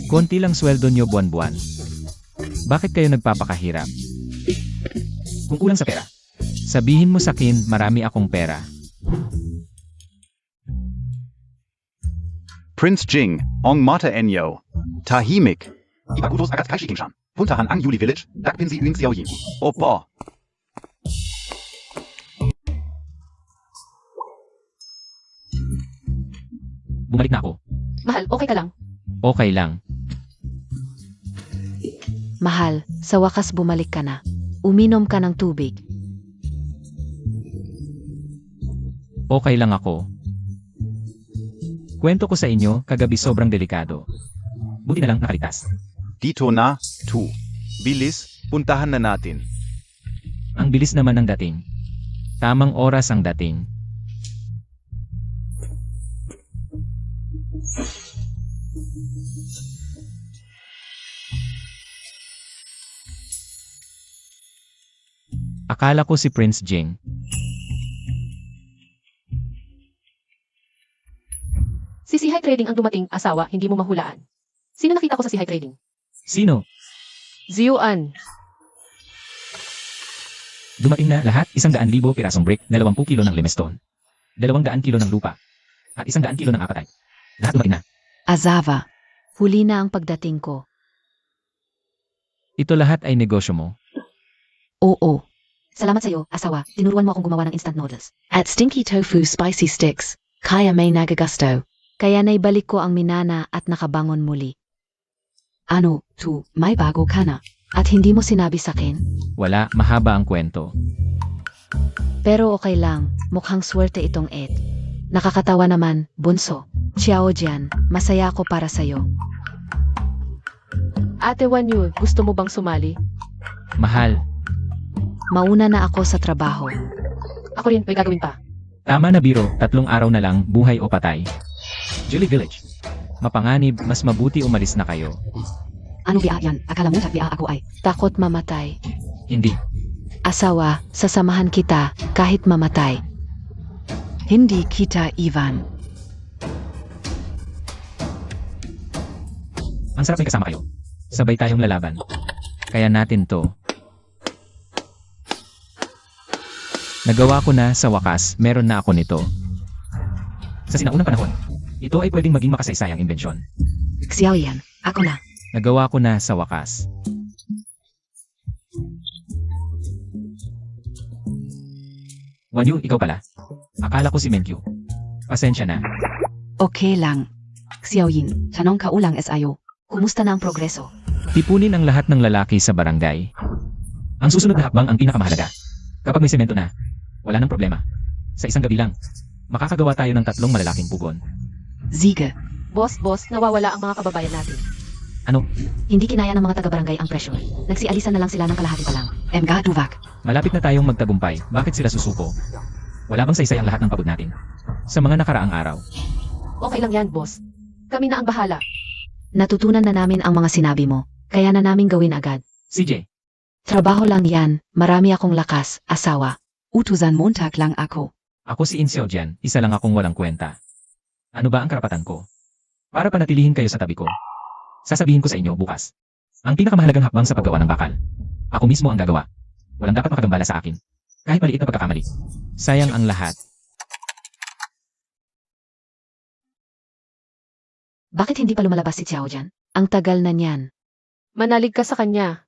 Konti lang sweldo nyo buwan-buwan. Bakit kayo nagpapakahirap? Kung kulang sa pera, sabihin mo sa akin marami akong pera. Prince Jing, Ong Mata Enyo. Tahimik. Ipagutos agad kay Shikingshan. Puntahan ang Yuli Village, dakpin si Yun Xiao Yin. Opo. bumalik na ako. Mahal, okay ka lang? Okay lang. Mahal, sa wakas bumalik ka na. Uminom ka ng tubig. Okay lang ako. Kwento ko sa inyo, kagabi sobrang delikado. Buti na lang nakalitas. Dito na, 2. Bilis, puntahan na natin. Ang bilis naman ng dating. Tamang oras ang dating. Akala ko si Prince Jing. Si High Trading ang dumating, asawa, hindi mo mahulaan. Sino nakita ko sa High Trading? Sino? Ziyuan. Dumating na lahat, 100,000 pirasong brick, 20 kilo ng limestone, 200 kilo ng lupa, at 100 kilo ng apatite. Lahat dumating na. Azava. Huli na ang pagdating ko. Ito lahat ay negosyo mo. Oo. Salamat sa'yo, asawa. Tinuruan mo akong gumawa ng instant noodles. At stinky tofu spicy sticks. Kaya may nagagusto. Kaya naibalik ko ang minana at nakabangon muli. Ano, may bago ka na. At hindi mo sinabi sa'kin? Wala, mahaba ang kwento. Pero okay lang, mukhang swerte itong Ed. Nakakatawa naman, bunso. Xiao Jian, masaya ako para sa'yo. Ate Wanyu, gusto mo bang sumali? Mahal, Mauna na ako sa trabaho. Ako rin, may gagawin pa. tama na biro, 3 araw na lang, buhay o patay. Julie Village. Mapanganib, mas mabuti umalis na kayo. Ano via yan? Akala mo via ako ay. Takot mamatay. Hindi. Asawa, sasamahan kita kahit mamatay. Hindi kita Ivan. Ang sarap may kasama kayo. Sabay tayong lalaban. Kaya natin to. Nagawa ko na sa wakas, meron na ako nito. Sa sinaunang panahon, ito ay pwedeng maging makasaysayang imbensyon. Xiao yan. Ako na. Nagawa ko na sa wakas. Wanyu, ikaw pala. Akala ko si Menkyu. Pasensya na. Okay lang. Xiao Yin, tanong ka ulang SIO. Kumusta na ang progreso? Tipunin ang lahat ng lalaki sa barangay. Ang susunod na hakbang ang pinakamahalaga. Kapag may semento na, wala nang problema. Sa isang gabi lang, makakagawa tayo ng 3 malalaking pugon. Siege. Boss, nawawala ang mga kababayan natin. Ano? Hindi kinaya ng mga taga-barangay ang pressure. Nagsialisan na lang sila ng kalahati pa lang. Mga Duvak. Malapit na tayong magtagumpay. Bakit sila susuko? Wala bang saysay ang lahat ng pagod natin? Sa mga nakaraang araw. Okay lang yan, boss. Kami na ang bahala. Natutunan na namin ang mga sinabi mo. Kaya na namin gawin agad. CJ, Trabaho lang yan. Marami akong lakas, asawa. Utusan Montag lang ako. ako si In Xiao Jian, isa lang akong walang kwenta. Ano ba ang karapatan ko? Para panatilihin kayo sa tabi ko. Sasabihin ko sa inyo bukas. Ang pinakamahalagang hakbang sa paggawa ng bakal. Ako mismo ang gagawa. Walang dapat makagambala sa akin. Kahit maliit na pagkakamali. Sayang ang lahat. Bakit hindi pa lumalabas si Xiao Jian? Ang tagal na niyan. Manalig ka sa kanya.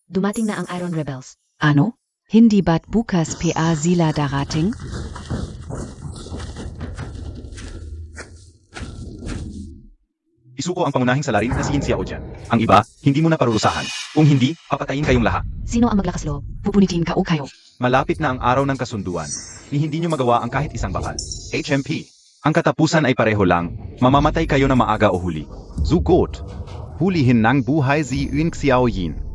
Dumating na ang Iron Rebels. Ano? Hindi ba't bukas PA sila darating? Isuko ang pangunahing salarin na si Yin Xiao Jian. Ang iba, hindi mo na parurusahan. Kung hindi, papatayin kayong lahat. Sino ang maglakas loob? Pupunitin ka o kayo. Malapit na ang araw ng kasunduan. Ni hindi nyo magawa ang kahit isang bakal. HMP. Ang katapusan ay pareho lang. Mamamatay kayo na maaga o huli. Zugot. Hulihin ng buhay si Yin Xiao Yin.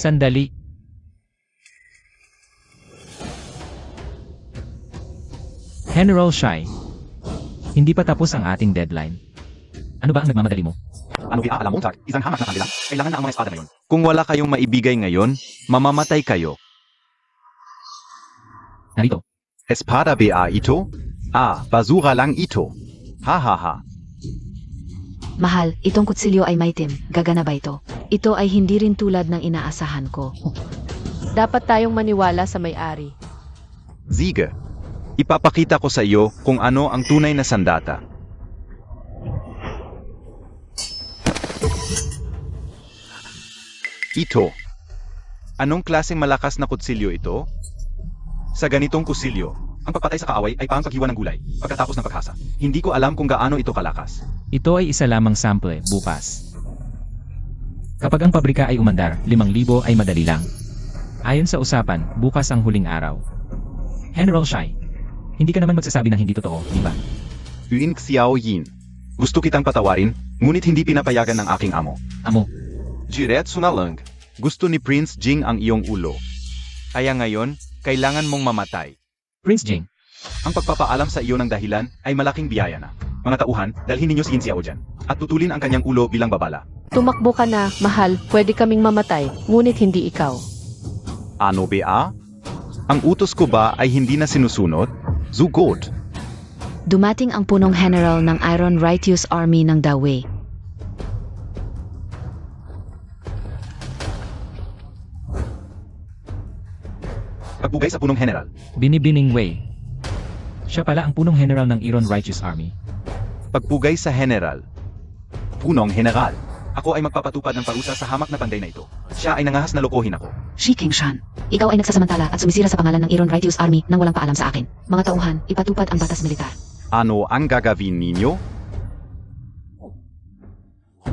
Sandali. General Shai. Hindi pa tapos ang ating deadline. Ano ba ang nagmamadali mo? Ano via alam Montag? Isang hamak na kanila. Kailangan na ang mga espada ngayon. Kung wala kayong maibigay ngayon, mamamatay kayo. Narito. Espada ba ito? Basura lang ito. Ha ha ha. Mahal, itong kutsilyo ay maitim. Gagana ba ito? Ito ay hindi rin tulad ng inaasahan ko. Dapat tayong maniwala sa may-ari. Siege. Ipapakita ko sa iyo kung ano ang tunay na sandata. Ito. Anong klaseng malakas na kutsilyo ito? Sa ganitong kutsilyo, ang pagpatay sa kaaway ay parang paghiwa ng gulay, pagkatapos ng paghasa. Hindi ko alam kung gaano ito kalakas. Ito ay isa lamang sample, bukas. Kapag ang pabrika ay umandar, 5,000 ay madali lang. Ayon sa usapan, bukas ang huling araw. General Shai, hindi ka naman magsasabi ng hindi totoo, di ba? Yuin Xiao Yin. Gusto kitang patawarin, ngunit hindi pinapayagan ng aking amo. Amo, Jiretsu na lang. Gusto ni Prince Jing ang iyong ulo. Kaya ngayon, kailangan mong mamatay. Prince Jing, Ang pagpapaalam sa iyo ng dahilan ay malaking biyaya na. Mga tauhan, dalhin ninyo si Yin Xiao dyan, at tutulin ang kanyang ulo bilang babala. Tumakbo ka na, mahal, pwede kaming mamatay, ngunit hindi ikaw. Ano ba? Ang utos ko ba ay hindi na sinusunod? Zugot. Dumating ang punong general ng Iron Righteous Army ng Dawei. Pagbugay sa punong general. Binibining Wei. Siya pala ang punong general ng Iron Righteous Army. Pagpugay sa general. Punong general. Ako ay magpapatupad ng parusa sa hamak na panday na ito. Siya ay nangahas na lokohin ako. Shi Qingshan. Ikaw ay nagsasamantala at sumisira sa pangalan ng Iron Righteous Army nang walang paalam sa akin. Mga tauhan, ipatupad ang batas militar. Ano ang gagawin ninyo?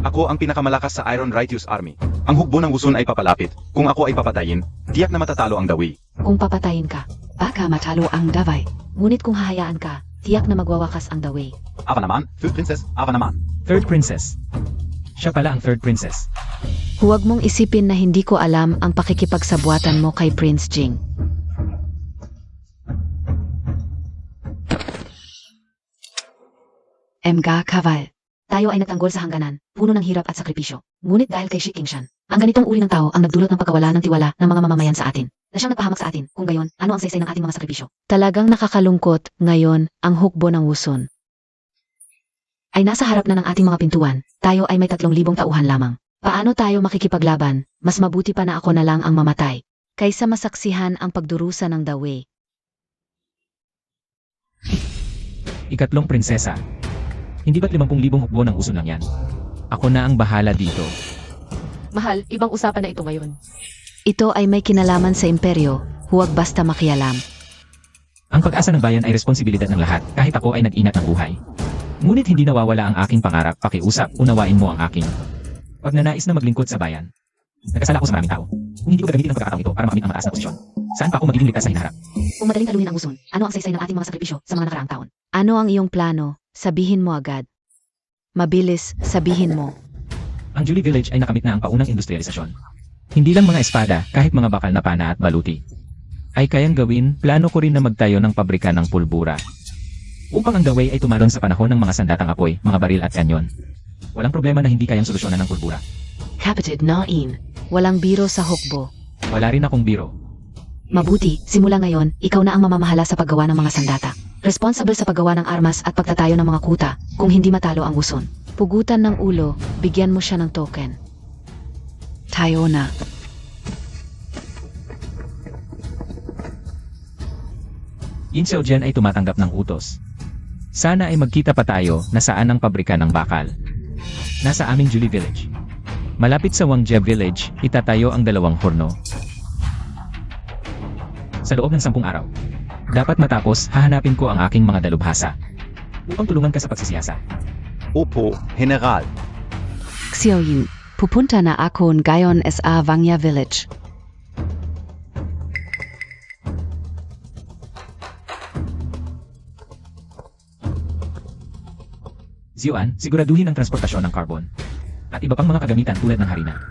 Ako ang pinakamalakas sa Iron Righteous Army. Ang hukbo ng Wusun ay papalapit. Kung ako ay papatayin, tiyak na matatalo ang Dawei. Kung papatayin ka, Baka matalo ang Dawei. ngunit kung hahayaan ka, tiyak na magwawakas ang Dawei. Ava naman, third princess, Ava naman. Third Princess. Siya pala ang Third Princess. Huwag mong isipin na hindi ko alam ang pakikipagsabuatan mo kay Prince Jing. Mga Kaval. Tayo ay nagtanggol sa hangganan, puno ng hirap at sakripisyo. Ngunit dahil kay Shi Qingshan, ang ganitong uri ng tao ang nagdulot ng pagkawala ng tiwala ng mga mamamayan sa atin. Na siyang nagpahamak sa atin, kung gayon, ano ang saysay ng ating mga sakripisyo? Talagang nakakalungkot, ngayon, ang hukbo ng Wusun ay nasa harap na ng ating mga pintuan. Tayo ay may 3,000 tauhan lamang. Paano tayo makikipaglaban? Mas mabuti pa na ako na lang ang mamatay, kaysa masaksihan ang pagdurusa ng Dawei. Ikatlong prinsesa. Hindi ba't 50,000 hukbo ng uso lang yan? Ako na ang bahala dito. Mahal, ibang usapan na ito ngayon. Ito ay may kinalaman sa imperyo, huwag basta makialam. Ang pag-asa ng bayan ay responsibilidad ng lahat, kahit ako ay nag-inat ng buhay. Ngunit hindi nawawala ang aking pangarap, pakiusap, unawain mo ang aking pagnanais na maglingkod sa bayan. Nagkasala ako sa maraming tao. Kung hindi ko gagamitin ang pagkakataong ito para makamit ang mataas na posisyon, saan pa ako magiging ligtas sa hinaharap? Kung madaling talunin ang Wusun, ano ang saysay ng ating mga sakripisyo sa mga nakaraang taon? Ano ang iyong plano? Sabihin mo agad. Mabilis, sabihin mo. Ang Julie Village ay nakamit na ang paunang industrialisasyon. Hindi lang mga espada, kahit mga bakal na pana at baluti. Ay kayang gawin, plano ko rin na magtayo ng pabrika ng pulbura. Upang ang Dawei ay tumalon sa panahon ng mga sandatang apoy, mga baril at kanyon. Walang problema na hindi kayang solusyonan ng pulbura. Kapatid Nain. Walang biro sa hukbo. Wala rin akong biro. Mabuti, simula ngayon, ikaw na ang mamamahala sa paggawa ng mga sandata. Responsible sa paggawa ng armas at pagtatayo ng mga kuta, kung hindi matalo ang Wusun. Pugutan ng ulo, bigyan mo siya ng token. Tayo na. Yin Xiaojian ay tumatanggap ng utos. Sana ay magkita pa tayo na saan ang pabrika ng bakal. Nasa aming Julie Village. Malapit sa Wangjie Village, itatayo ang 2 horno. Sa loob ng 10 araw. Dapat matapos, hahanapin ko ang aking mga dalubhasa. Upang tulungan ka sa pagsisiyasa. Opo, general. Xiaoyu. Pupunta na ako ngayon sa Wangjie Village. Ziyuan, siguraduhin ang transportasyon ng carbon. At iba pang mga kagamitan tulad ng harina.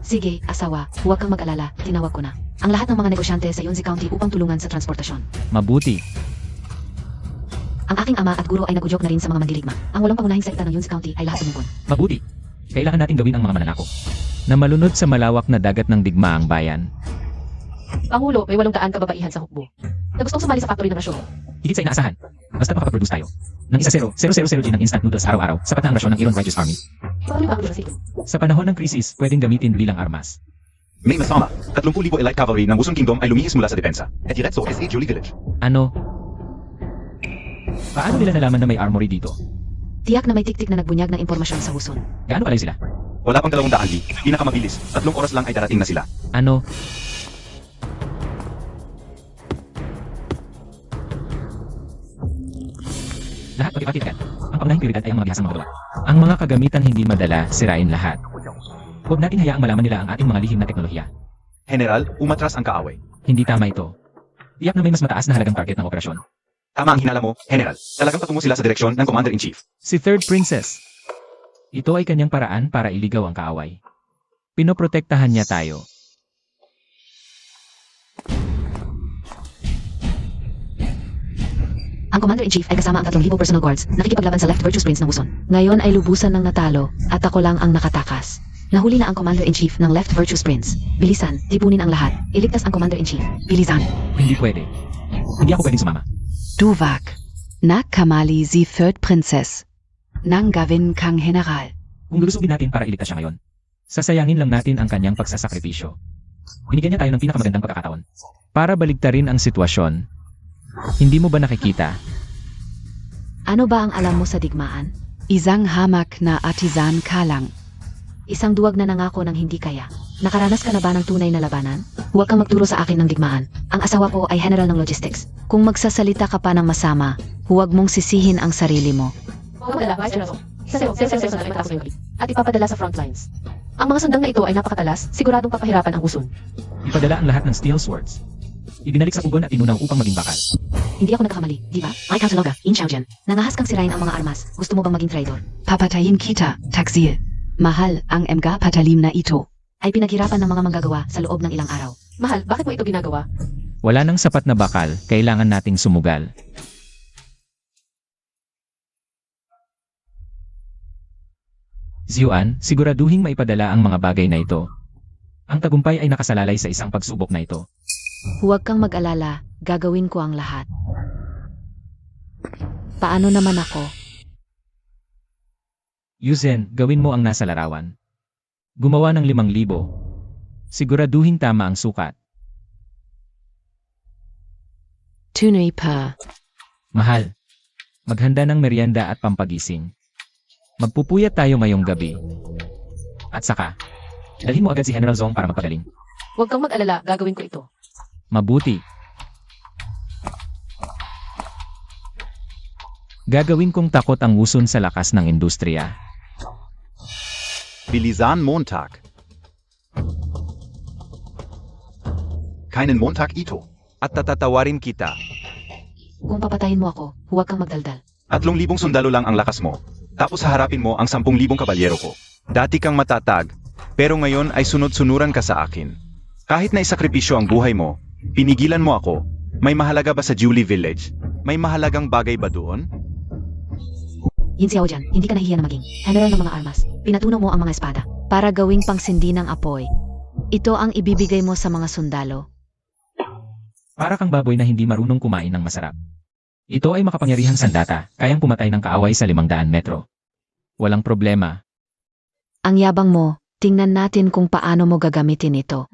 Sige, asawa, huwag kang mag-alala, tinawag ko na. Ang lahat ng mga negosyante sa Yunzi County upang tulungan sa transportasyon. Mabuti. Ang aking ama at guro ay nagudyok na rin sa mga mandirigma. Ang walong pangunahing salita ng Yunzi County ay lahat tumugon. Mabuti. Kailangan natin gawin ang mga mananako. Na malunod sa malawak na dagat ng digma ang bayan. Pangulo, may 800 kababaihan sa hukbo. Na gustong sumali sa factory ng rasyon. Higit sa inaasahan. Basta makapag-produce tayo. Ng 1,000 ng instant noodles araw-araw, sapat na ang rasyon ng Iron Righteous Army. Paano ang rasyon? Sa panahon ng krisis, pwedeng gamitin bilang armas. May masama. 30,000 elite cavalry ng Wusun Kingdom ay lumihis mula sa depensa. At diretso sa Julie Village. Ano? Paano nila nalaman na may armory dito? Tiyak na may tiktik na nagbunyag ng impormasyon sa Wusun. Gaano kalayo sila? Wala pang 200 li, pinakamabilis, 3 oras lang ay darating na sila. Ano? Lahat pati-pati agad. Ang pangunahing prioridad ay ang mga bihasang magawa. Ang mga kagamitang hindi madala, sirain lahat. Huwag natin hayaang malaman nila ang ating mga lihim na teknolohiya. General, umatras ang kaaway. Hindi tama ito. Tiyak na may mas mataas na halagang target ng operasyon. Tama ang hinala mo, General. Talagang patungo sila sa direksyon ng Commander-in-Chief. Si Third Princess. Ito ay kanyang paraan para iligaw ang kaaway. Pinoprotektahan niya tayo. Ang Commander-in-Chief ay kasama ang 3,000 personal guards nakikipaglaban sa Left Virtuous Prince ng Wuson. Ngayon ay lubusan ng natalo at ako lang ang nakatakas. Nahuli na ang Commander-in-Chief ng Left Virtuous Prince. Bilisan, tipunin ang lahat. Iligtas ang Commander-in-Chief. Bilisan. Hindi pwede. Hindi ako pwedeng sumama. Duwag. Na kamali si Third Princess. Nang gawin kang general. Kung lulusubin natin para iligtas siya ngayon, sasayangin lang natin ang kanyang pagsasakripisyo. Binigyan niya tayo ng pinakamagandang pagkakataon. Para baligtarin ang sitwasyon, hindi mo ba nakikita? Ano ba ang alam mo sa digmaan? Isang hamak na artisan kalang. Isang duwag na nangako ng hindi kaya. Nakaranas ka na ba ng tunay na labanan? Huwag kang magturo sa akin ng digmaan. Ang asawa ko ay general ng logistics. Kung magsasalita ka pa ng masama, huwag mong sisihin ang sarili mo. Huwag madala, Vice General. Isa na matapos ngayong gabi. At ipapadala sa front lines. Ang mga sundang na ito ay napakatalas, siguradong papahirapan ang Wuson. Ipadala ang lahat ng steel swords. Ibinalik sa pugon at inunaw upang maging bakal. Hindi ako nagkakamali, di ba? Ay, Councilor In Xiaojian. Nangahas kang sirain ang mga armas. Gusto mo bang maging traitor? Papatayin kita, Taksil. Mahal ang mga patalim na ito. Ay pinaghirapan ng mga manggagawa sa loob ng ilang araw. Mahal, bakit mo ito ginagawa? Wala nang sapat na bakal, kailangan nating sumugal. Xiuan, siguraduhing maipadala ang mga bagay na ito. Ang tagumpay ay nakasalalay sa isang pagsubok na ito. Huwag kang mag-alala, gagawin ko ang lahat. Paano naman ako? Yuzen, gawin mo ang nasa larawan. Gumawa ng 5,000. Siguraduhing tama ang sukat. Tunay pa. Mahal, maghanda ng merienda at pampagising. Magpupuyat tayo ngayong gabi. At saka, dalhin mo agad si General Zong para magpagaling. Huwag kang mag-alala, gagawin ko ito. Mabuti. Gagawin kong takot ang Wuson sa lakas ng industriya. Bilisan Montag. Keinen Montag ito. At tatatawarin kita. Kung papatayin mo ako, huwag kang magdaldal. 3,000 sundalo lang ang lakas mo. Tapos haharapin mo ang 10,000 kabalyero ko. Dati kang matatag, pero ngayon ay sunod-sunuran ka sa akin. Kahit na isakripisyo ang buhay mo, pinigilan mo ako. May mahalaga ba sa Julie Village? May mahalagang bagay ba doon? Yin Xiaojian, hindi ka nahihiya na maging general ng mga armas. Pinatunaw mo ang mga espada para gawing pangsindi ng apoy. Ito ang ibibigay mo sa mga sundalo. Para kang baboy na hindi marunong kumain ng masarap. Ito ay makapangyarihang sandata, kayang pumatay ng kaaway sa 500 metro. Walang problema. Ang yabang mo, tingnan natin kung paano mo gagamitin ito.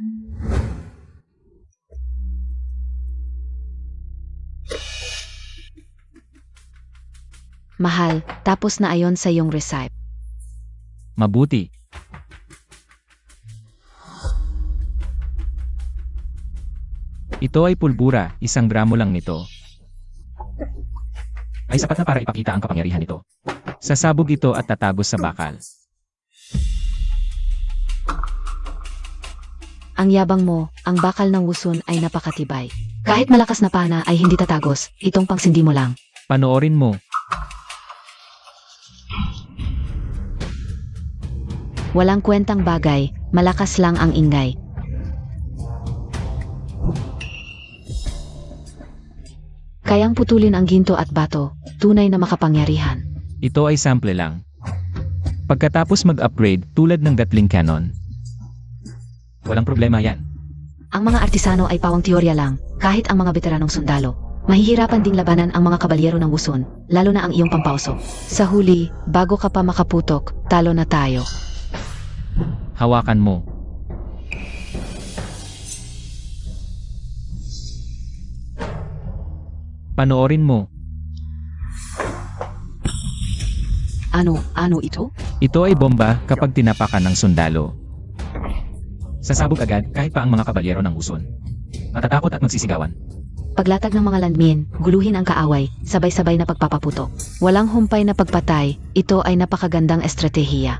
Mahal, tapos na ayon sa iyong recipe. Mabuti. Ito ay pulbura, 1 gramo lang nito. Ay sapat na para ipakita ang kapangyarihan nito. Sasabog ito at tatagos sa bakal. Ang yabang mo, ang bakal ng Wuson ay napakatibay. Kahit malakas na pana ay hindi tatagos, itong pangsindi mo lang. Panoorin mo. Walang kwentang bagay, malakas lang ang ingay. Kayang putulin ang ginto at bato, tunay na makapangyarihan. Ito ay sample lang. Pagkatapos mag-upgrade tulad ng Gatling Cannon. Walang problema yan. Ang mga artisano ay pawang teorya lang, kahit ang mga veteranong sundalo. Mahihirapan ding labanan ang mga kabalyero ng Wuson, lalo na ang iyong pampauso. Sa huli, bago ka pa makaputok, talo na tayo. Hawakan mo. Panoorin mo. Ano ito? Ito ay bomba kapag tinapakan ng sundalo. Sasabog agad kahit pa ang mga kabalyero ng uson. Matatakot at magsisigawan. Paglatag ng mga landmin, guluhin ang kaaway, sabay-sabay na pagpapaputok. Walang humpay na pagpatay, ito ay napakagandang estratehiya.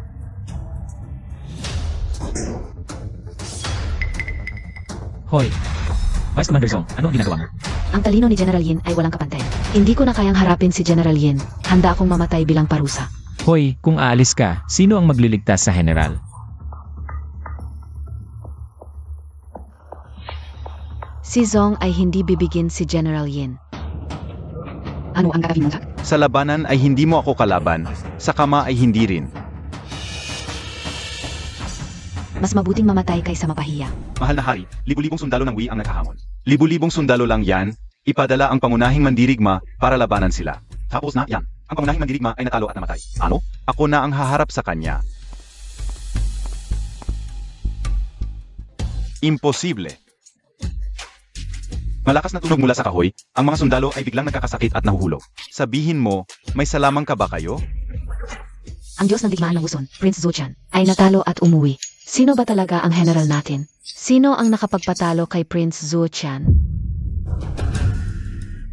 Hoy! Vice Commander Zong, ano ang ginagawa mo? Ang talino ni General Yin ay walang kapantay. Hindi ko na kayang harapin si General Yin. Handa akong mamatay bilang parusa. Hoy, kung aalis ka, sino ang magliligtas sa general? Si Zong ay hindi bibigyan si General Yin. Ano ang gagawin mo, Tak? Sa labanan ay hindi mo ako kalaban, sa kama ay hindi rin. Mas mabuting mamatay kaysa mapahiya. Mahal na hari, libu-libong sundalo ng Wei ang naghahamon. Libu-libong sundalo lang yan, ipadala ang pangunahing mandirigma para labanan sila. Tapos na, yan. Ang pangunahing mandirigma ay natalo at namatay. Ano? Ako na ang haharap sa kanya. Imposible. Malakas na tunog mula sa kahoy, ang mga sundalo ay biglang nagkakasakit at nahuhulog. Sabihin mo, may salamang ka ba kayo? Ang Diyos ng digmaan ng Uson, Prince Zuchan, ay natalo at umuwi. Sino ba talaga ang general natin? Sino ang nakapagpatalo kay Prince Zuchan?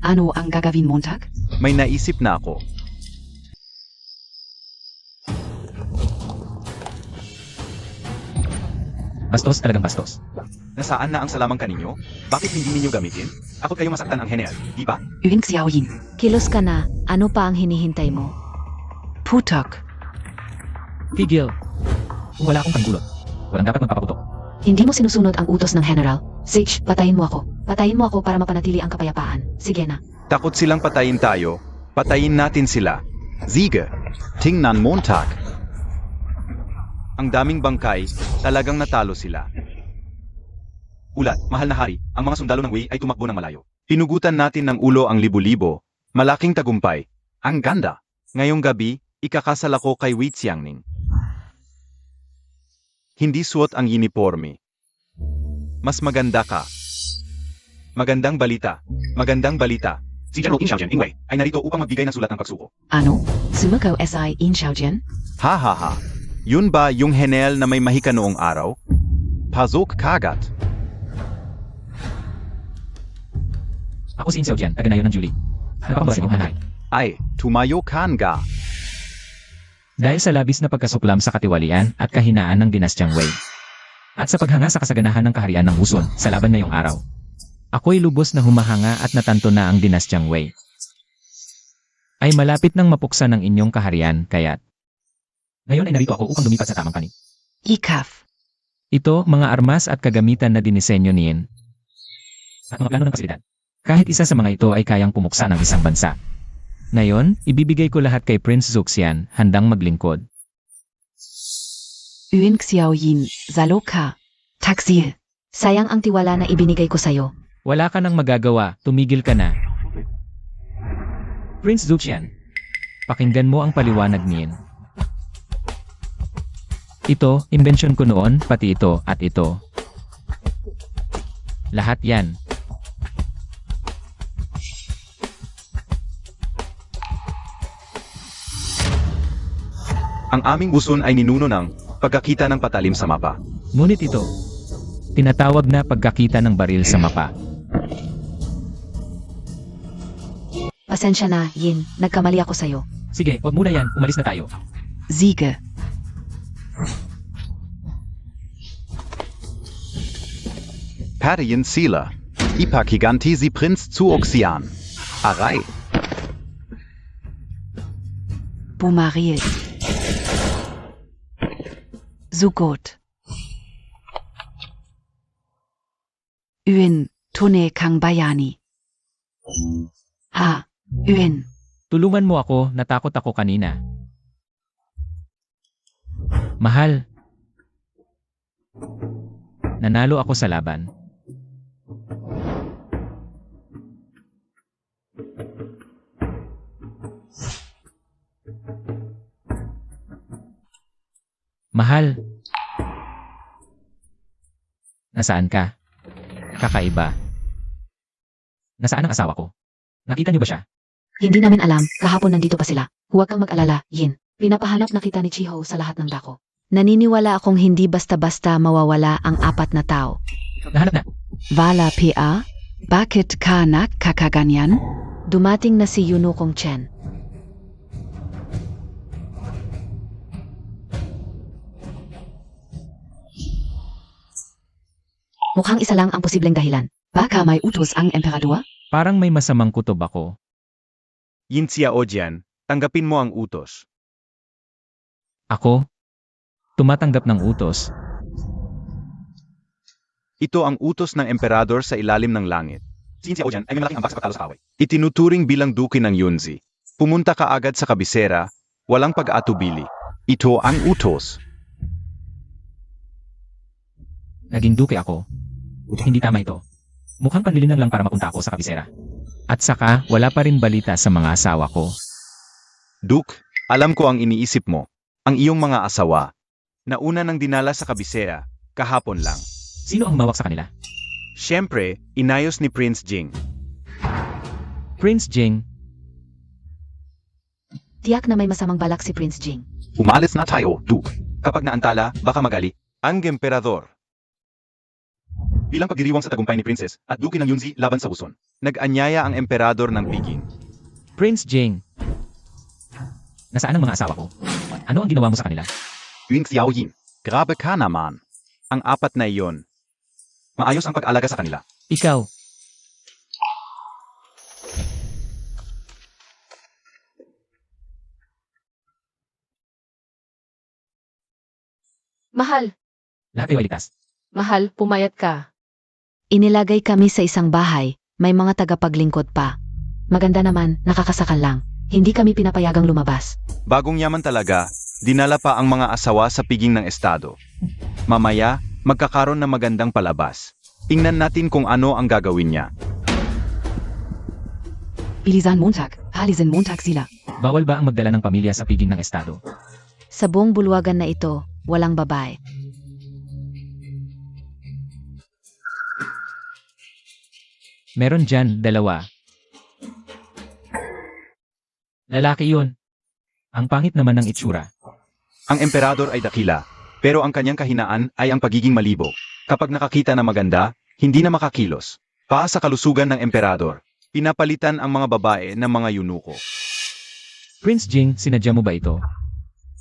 Ano ang gagawin mo, Tak? May naisip na ako. Bastos, talagang bastos. Nasaan na ang salamang kaninyo? Bakit hindi ninyo gamitin? Ako kayo masaktan ang general, di ba? Yuan Xiaoyin. Kilos ka na, ano pa ang hinihintay mo? Putok. Tigil! Kung wala akong panggulot, walang dapat magpapaputok. Hindi mo sinusunod ang utos ng general. Sage, patayin mo ako. Patayin mo ako para mapanatili ang kapayapaan. Sige na. Takot silang patayin tayo, patayin natin sila. Siege, tingnan Montag. Ang daming bangkay, talagang natalo sila. Ulat, mahal na hari, ang mga sundalo ng Wei ay tumakbo ng malayo. Pinugutan natin ng ulo ang libo-libo, malaking tagumpay. Ang ganda. Ngayong gabi, ikakasal ako kay Wei Xiangning. Hindi suot ang uniforme. Mas maganda ka. Magandang balita. Magandang balita. Si General In Xiaojian Ingwei ay narito upang magbigay ng sulat ng pagsuko. Ano? Sumako SI in Xiaojian? Ha ha ha. Yun ba yung henel na may mahika noong araw? Pasok kagat. Ako si In Xiaojian, taga-nayon ng Julie. Napakabasa ng hanay. Ay, tumayo kan ga. Dahil sa labis na pagkasuklam sa katiwalian at kahinaan ng dinastyang Wei. At sa paghanga sa kasaganahan ng kaharian ng Uson sa laban ngayong araw. Ako'y lubos na humahanga at natanto na ang dinastyang Wei. Ay malapit nang mapuksa ng inyong kaharian, kaya't ngayon ay narito ako upang lumipat sa tamang panig. Ikaf. Ito, mga armas at kagamitan na dinisenyo niyan. At mga plano ng pasilidad. Kahit isa sa mga ito ay kayang pumuksa ng isang bansa. Ngayon, ibibigay ko lahat kay Prince Zuxian, handang maglingkod. Yuan Xiaoyin. Zaloka. Taksil. Sayang ang tiwala na ibinigay ko sa'yo. Wala ka nang magagawa, tumigil ka na. Prince Zuxian, pakinggan mo ang paliwanag niyan. Ito, imbensyon ko noon, pati ito at ito. Lahat yan. Ang aming buson ay ninuno ng pagkakita ng patalim sa mapa. Ngunit ito, tinatawag na pagkakita ng baril sa mapa. Pasensya na, Yin. Nagkamali ako sa'yo. Sige, wag muna yan, umalis na tayo. Siege. Parian sila. Ipakiganti si Prinz zu Oxian. Aray. Bumaril. Sugot. Yuan. Tune Kang Bayani. Ha. Yuan. Tulungan mo ako, natakot ako kanina. Mahal. Nanalo ako sa laban. Mahal. Nasaan ka? Kakaiba. Nasaan ang asawa ko? Nakita niyo ba siya? Hindi namin alam, kahapon nandito pa sila. Huwag kang mag-alala, Yin. Pinapahanap na kita ni Chiho sa lahat ng dako. Naniniwala akong hindi basta-basta mawawala ang 4 na tao. Nahanap na. Vala PA? Bakit ka nakakaganyan? Dumating na si Yunukong Chen. Mukhang isa lang ang posibleng dahilan. Baka may utos ang emperador? Parang may masamang kutob ako. Yin Xiao Jian, tanggapin mo ang utos. Ako? Tumatanggap ng utos. Ito ang utos ng emperador sa ilalim ng langit. Si Yin Xiao Jian ay may malaking ambag sa pagtalo sa away. Itinuturing bilang duki ng Yunzi. Pumunta ka agad sa kabisera, walang pag-aatubili. Ito ang utos. Naging duke ako. Hindi tama ito. Mukhang panlilinang lang para mapunta ako sa kabisera. At saka, wala pa rin balita sa mga asawa ko. Duke, alam ko ang iniisip mo. Ang iyong mga asawa. Nauna nang dinala sa kabisera, kahapon lang. Sino ang humawak sa kanila? Siyempre, inayos ni Prince Jing. Prince Jing. Tiyak na may masamang balak si Prince Jing. Umalis na tayo, Duke. Kapag naantala, baka magali. Ang emperador. Bilang pagdiriwang sa tagumpay ni Princess at Duke ng Yunzi laban sa Uson. Nag-anyaya ang emperador ng Piging. Prince Jing. Nasaan ang mga asawa ko? Ano ang ginawa mo sa kanila? Yin Xiao Yin. Grabe ka naman. Ang 4 na iyon. Maayos ang pag-alaga sa kanila. Ikaw. Mahal, Lahat ay walitas. mahal, pumayat ka. Inilagay kami sa isang bahay, may mga tagapaglingkod pa. Maganda naman, nakakasakal lang. Hindi kami pinapayagang lumabas. Bagong yaman talaga, dinala pa ang mga asawa sa piging ng estado. Mamaya, magkakaroon ng magandang palabas. Tingnan natin kung ano ang gagawin niya. Bilisan Montag, Halisen Montag sila. Bawal ba ang magdala ng pamilya sa piging ng estado? Sa buong bulwagan na ito, walang babae. Meron dyan, 2. Lalaki yun. Ang pangit naman ng itsura. Ang emperador ay dakila, pero ang kanyang kahinaan ay ang pagiging malibog. Kapag nakakita na maganda, hindi na makakilos. Pa sa kalusugan ng emperador, pinapalitan ang mga babae ng mga yunuko. Prince Jing, sinadya mo ba ito?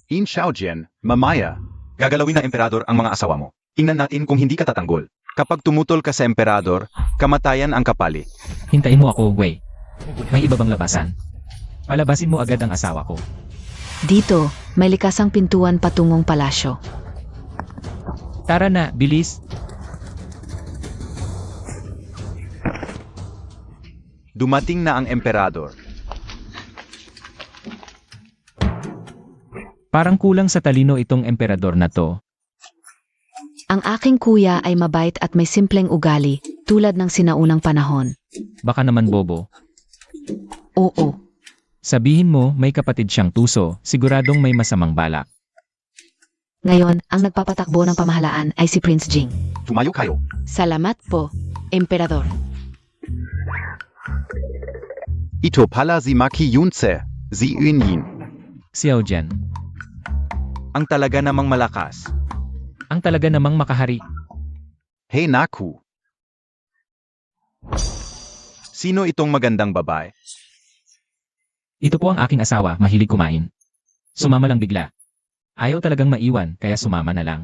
In Xiaojian, mamaya, Gagalawin ng emperador ang mga asawa mo. Tingnan natin kung hindi ka tatanggol. kapag tumutol ka sa emperador, kamatayan ang kapali. Hintayin mo ako, Wei. May iba bang labasan? Palabasin mo agad ang asawa ko. Dito, may likasang pintuan patungong palasyo. Tara na, bilis. Dumating na ang emperador. Parang kulang sa talino itong emperador na to. Ang aking kuya ay mabait at may simpleng ugali, tulad ng sinaunang panahon. Baka naman bobo. Oo. Sabihin mo, may kapatid siyang tuso, siguradong may masamang balak. Ngayon, ang nagpapatakbo ng pamahalaan ay si Prince Jing. Tumayo kayo. Salamat po, Emperador. Ito pala si Maki Yunce, si Yunyin. Xiao Jian. Ang talaga namang malakas. Ang talaga namang makahari. Hey Naku! Sino itong magandang babae? Ito po ang aking asawa, mahilig kumain. Sumama lang bigla. Ayaw talagang maiwan, kaya sumama na lang.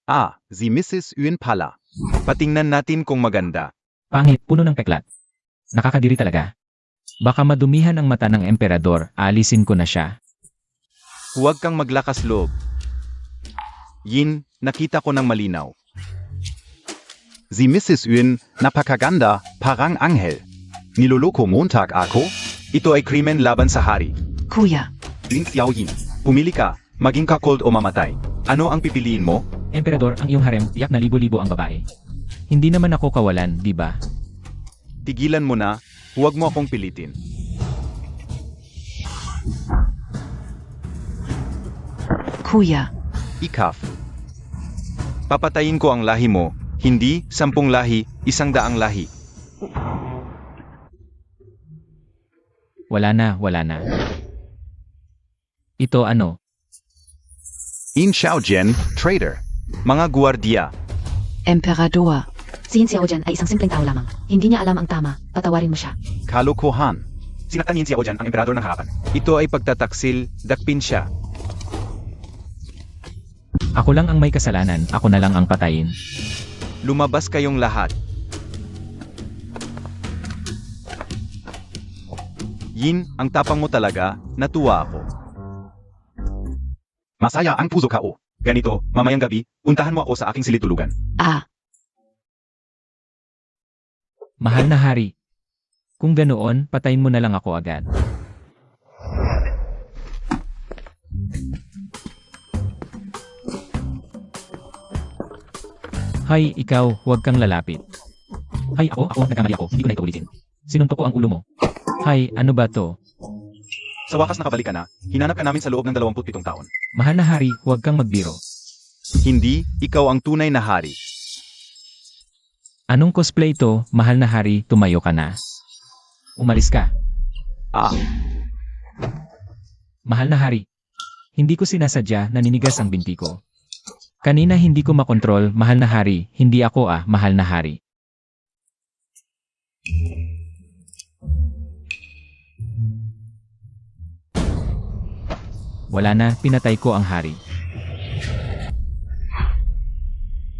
Ah, si Mrs. Yun pala. Patingnan natin kung maganda. Pangit, puno ng peklat. Nakakadiri talaga. Baka madumihan ang mata ng emperador, alisin ko na siya. Huwag kang maglakas loob. Yin, nakita ko ng malinaw. Si Mrs. Yun, napakaganda, parang anghel. Niloloko Montag ako? Ito ay krimen laban sa hari. Kuya, Yin Xiao Yin. Pumili ka, maging kakold o mamatay. Ano ang pipiliin mo? Emperador, ang iyong harem, tiyak na libo-libo ang babae. Hindi naman ako kawalan, di ba? Tigilan mo na, huwag mo akong pilitin. kuya, Ikaf. Papatayin ko ang lahi mo, hindi 10 lahi, 100 lahi. Wala na, wala na. Ito ano? In Xiaojian, traitor. Mga guwardiya. Emperador. Si Yin Xiaojian ay isang simpleng tao lamang. Hindi niya alam ang tama. Patawarin mo siya. Kalokohan. Sinaktan Yin Xiaojian ang emperador ng harapan. Ito ay pagtataksil, dakpin siya. Ako lang ang may kasalanan, ako na lang ang patayin. Lumabas kayong lahat. Yin, ang tapang mo talaga, natuwa ako. Masaya ang puso ko. Ganito, mamayang gabi, puntahan mo ako sa aking silid-tulugan. Ah, Mahal na hari. Kung ganoon, patayin mo na lang ako agad. Hay, ikaw, huwag kang lalapit. Hay, ako, nagkamali ako, hindi ko na ito ulitin. Sinuntok ko ang ulo mo. Hay, ano ba to? Sa wakas nakabalik ka na, hinanap ka namin sa loob ng 27 taon. Mahal na hari, huwag kang magbiro. Hindi, ikaw ang tunay na hari. Anong cosplay to, mahal na hari, tumayo ka na. Umalis ka. Ah, Mahal na hari. Hindi ko sinasadya, naninigas ang binti ko. Kanina hindi ko makontrol, mahal na hari, hindi ako mahal na hari. Wala na, pinatay ko ang hari.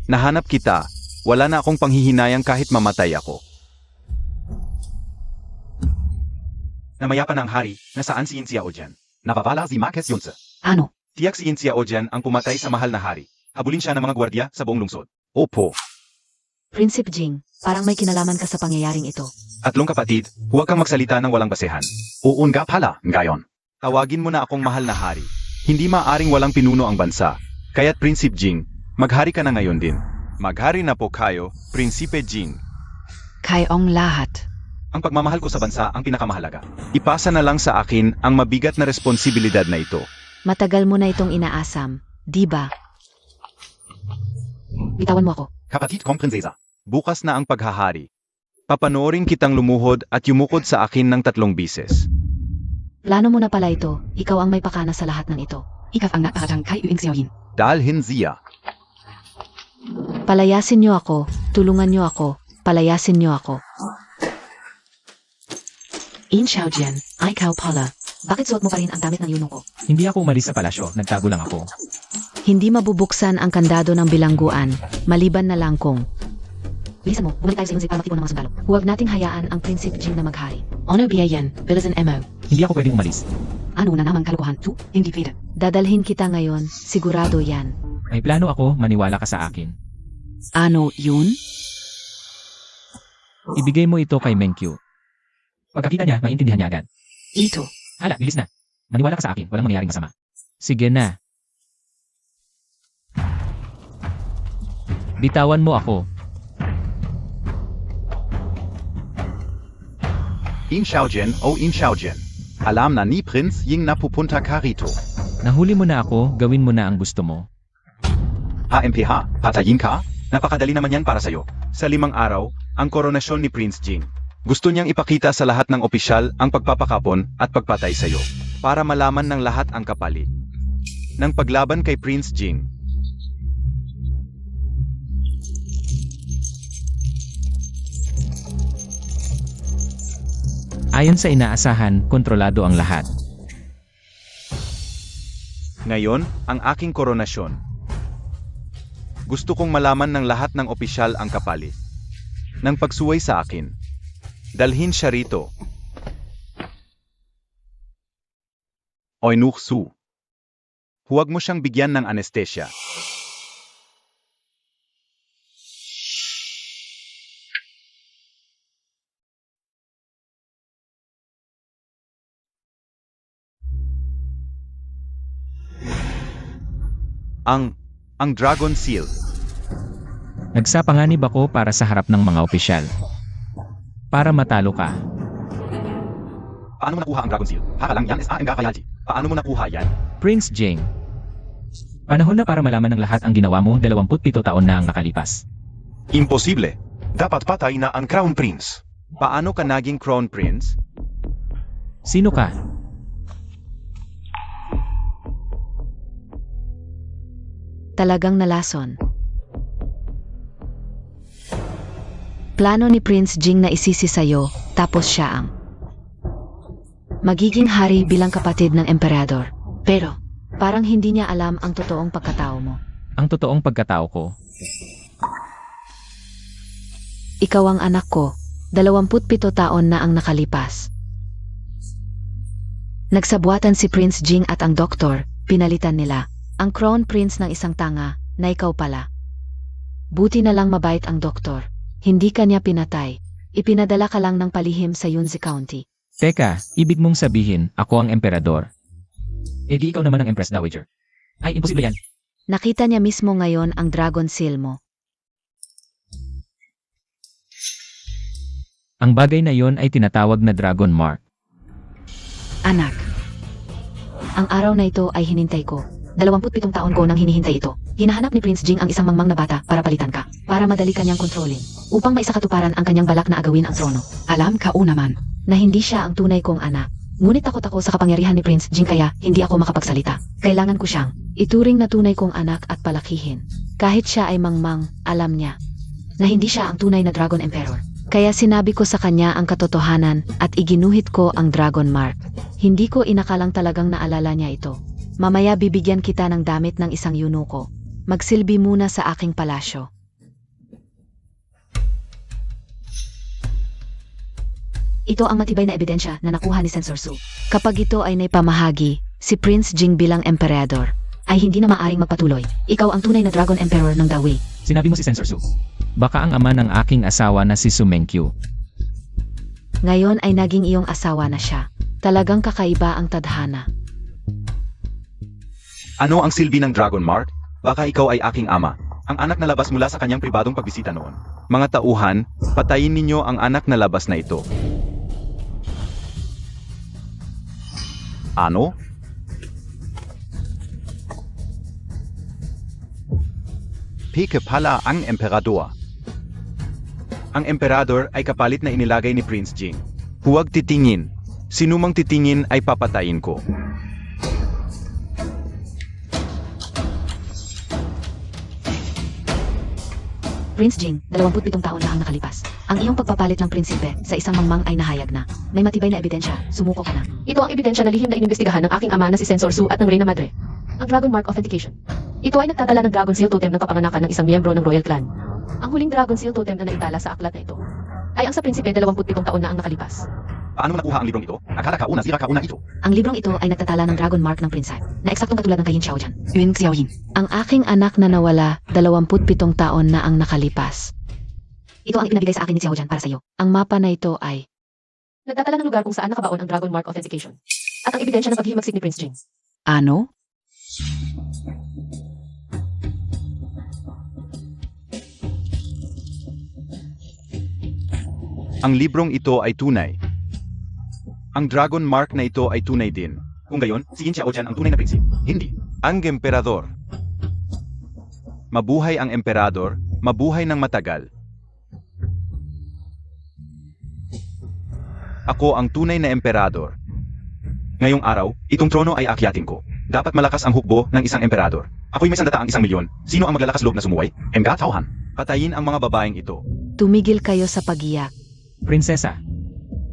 nahanap kita. Wala na akong panghihinayang kahit mamatay ako. Namaya pa ng hari, nasaan si Yin Xiaojian? Napapala si Marquez Yunze. ano? Tiyak si Yin Xiaojian ang pumatay sa mahal na hari. Habulin siya ng mga gwardiya sa buong lungsod. Opo. Prinsipe Jing, parang may kinalaman ka sa pangyayaring ito. Atlong kapatid, huwag kang magsalita ng walang basehan. Oo nga pala, ngayon. Tawagin mo na akong mahal na hari. Hindi maaring walang pinuno ang bansa. Kaya't Prinsipe Jing, maghari ka na ngayon din. Maghari na po kayo, Prinsipe Jing. Kayong lahat. Ang pagmamahal ko sa bansa ang pinakamahalaga. Ipasa na lang sa akin ang mabigat na responsibilidad na ito. Matagal mo na itong inaasam, di ba? Bitawan mo ako. Kapatid kong prinsesa. Bukas na ang paghahari. Papanoorin kitang lumuhod at yumukod sa akin ng 3 bises. Plano mo na pala ito. Ikaw ang may pakana sa lahat ng ito. Ikaw ang nakaratang kay Yin Xiaoyin. Dalhin siya. Palayasin niyo ako. Tulungan niyo ako. Palayasin niyo ako. Yin Xiaojian, ikaw pala. Bakit suot mo pa rin ang damit ng yunong ko? Hindi ako umalis sa palasyo, nagtago lang ako. Hindi mabubuksan ang kandado ng bilangguan, maliban na lang kung... Bilisan mo, bumalik tayo sa Yunzi para matipon ng mga sundalo. Huwag nating hayaan ang Prinsipe Jing na maghari. Ono biyayan, bilisan mo. Hindi ako pwedeng umalis. Ano na naman kalukuhan? Tu, hindi pwede. Dadalhin kita ngayon, sigurado yan. May plano ako, maniwala ka sa akin. Ano yun? Ibigay mo ito kay Menkyu. Pagkakita niya, maintindihan niya agad. Ito. Hala, bilis na. Maniwala ka sa akin, walang mangyayaring masama. Sige na. Bitawan mo ako. In Xiaojian o In Xiaojian. Alam na ni Prince Ying napupunta ka rito. Nahuli mo na ako, gawin mo na ang gusto mo. HMPH, patayin ka? Napakadali naman yan para sa'yo. Sa 5 araw, ang koronasyon ni Prince Jing. Gusto niyang ipakita sa lahat ng opisyal ang pagpapakapon at pagpatay sa iyo para malaman ng lahat ang kapalit ng paglaban kay Prince Jing. Ayon sa inaasahan, kontrolado ang lahat. Ngayon, ang aking koronasyon. Gusto kong malaman ng lahat ng opisyal ang kapalit ng pagsuway sa akin. Dalhin siya rito. Oinuk Su. Huwag mo siyang bigyan ng anestesya. Ang Dragon Seal. Nagsapanganib ako para sa harap ng mga opisyal. Para matalo ka. Paano mo nakuha ang Dragon Seal? Haka lang yan, SAM Gakayalji. Paano mo nakuha yan? Prince Jing. Panahon na para malaman ng lahat ang ginawa mo, 27 taon na ang nakalipas. Imposible. Dapat patay na ang Crown Prince. Paano ka naging Crown Prince? Sino ka? Talagang nalason. Plano ni Prince Jing na isisi sa'yo, tapos siya ang magiging hari bilang kapatid ng emperador. Pero, parang hindi niya alam ang totoong pagkatao mo. Ang totoong pagkatao ko, Ikaw ang anak ko, 27 taon na ang nakalipas. Nagsabuatan si Prince Jing at ang doktor, pinalitan nila. Ang crown prince ng isang tanga, na ikaw pala. Buti na lang mabait ang doktor. Hindi ka niya pinatay. Ipinadala ka lang ng palihim sa Yunzi County. Teka, ibig mong sabihin, ako ang emperador. Eh di ikaw naman ang Empress Dowager. Ay, imposible yan. Nakita niya mismo ngayon ang Dragon Seal mo. Ang bagay na yon ay tinatawag na Dragon Mark. Anak, Ang araw na ito ay hinintay ko. 27 taon ko nang hinihintay ito. Hinahanap ni Prince Jing ang isang mangmang na bata para palitan ka. Para madali kanyang kontrolin. Upang maisakatuparan ang kanyang balak na agawin ang trono. alam ka naman. Na hindi siya ang tunay kong anak. Ngunit takot ako sa kapangyarihan ni Prince Jing kaya hindi ako makapagsalita. Kailangan ko siyang ituring na tunay kong anak at palakihin. Kahit siya ay mangmang, alam niya na hindi siya ang tunay na Dragon Emperor. Kaya sinabi ko sa kanya ang katotohanan at iginuhit ko ang Dragon Mark. Hindi ko inakalang talagang naalala niya ito. Mamaya bibigyan kita ng damit ng isang eunuko. Magsilbi muna sa aking palasyo. Ito ang matibay na ebidensya na nakuha ni Sensor Su. Kapag ito ay naipamahagi, si Prince Jing bilang emperador, ay hindi na maaring magpatuloy. Ikaw ang tunay na Dragon Emperor ng Dawei. Sinabi mo si Sensor Su. Baka ang ama ng aking asawa na si Su Mengqiu. Ngayon ay naging iyong asawa na siya. Talagang kakaiba ang tadhana. Ano ang silbi ng Dragon Mark? Baka ikaw ay aking ama. Ang anak na labas mula sa kanyang pribadong pagbisita noon. Mga tauhan, patayin ninyo ang anak na labas na ito. Ano? Peke pala ang emperador. Ang emperador ay kapalit na inilagay ni Prince Jing. Huwag titingin. Sinumang titingin ay papatayin ko. Prince Jing, 27 taon na ang nakalipas. Ang iyong pagpapalit ng prinsipe sa isang mangmang ay nahayag na. May matibay na ebidensya, sumuko ka na. Ito ang ebidensya na lihim na inimbestigahan ng aking ama na si Sensor Su at ng Reyna Madre. Ang Dragon Mark Authentication. Ito ay nagtatala ng Dragon Seal Totem ng kapanganakan ng isang miyembro ng Royal Clan. Ang huling Dragon Seal Totem na naitala sa aklat na ito ay ang sa prinsipe 27 taon na ang nakalipas. Paano mo nakuha ang librong ito? Akala ka una, sira ka una ito. Ang librong ito ay nagtatala ng Dragon Mark ng prinsipe na eksaktong katulad ng kay Yin Xiaojian. Yun Xiaoyin. Ang aking anak na nawala, 27 taon na ang nakalipas. Ito ang ipinabigay sa akin ni Xiaojian para sa iyo. Ang mapa na ito ay nagtatala ng lugar kung saan nakabaon ang Dragon Mark Authentication. At ang ebidensya ng paghihimagsik ni Prince Jing. Ano? Ang librong ito ay tunay. Ang Dragon Mark na ito ay tunay din. Kung gayon, si Yin Xiaojian ang tunay na prinsip. Hindi. Ang emperador. Mabuhay ang emperador, mabuhay ng matagal. Ako ang tunay na emperador. Ngayong araw, itong trono ay aakyatin ko. Dapat malakas ang hukbo ng isang emperador. Ako'y may sandataang 1,000,000. Sino ang maglalakas loob na sumuway? Emga Tauhan. Patayin ang mga babaeng ito. Tumigil kayo sa pagiyak. Prinsesa,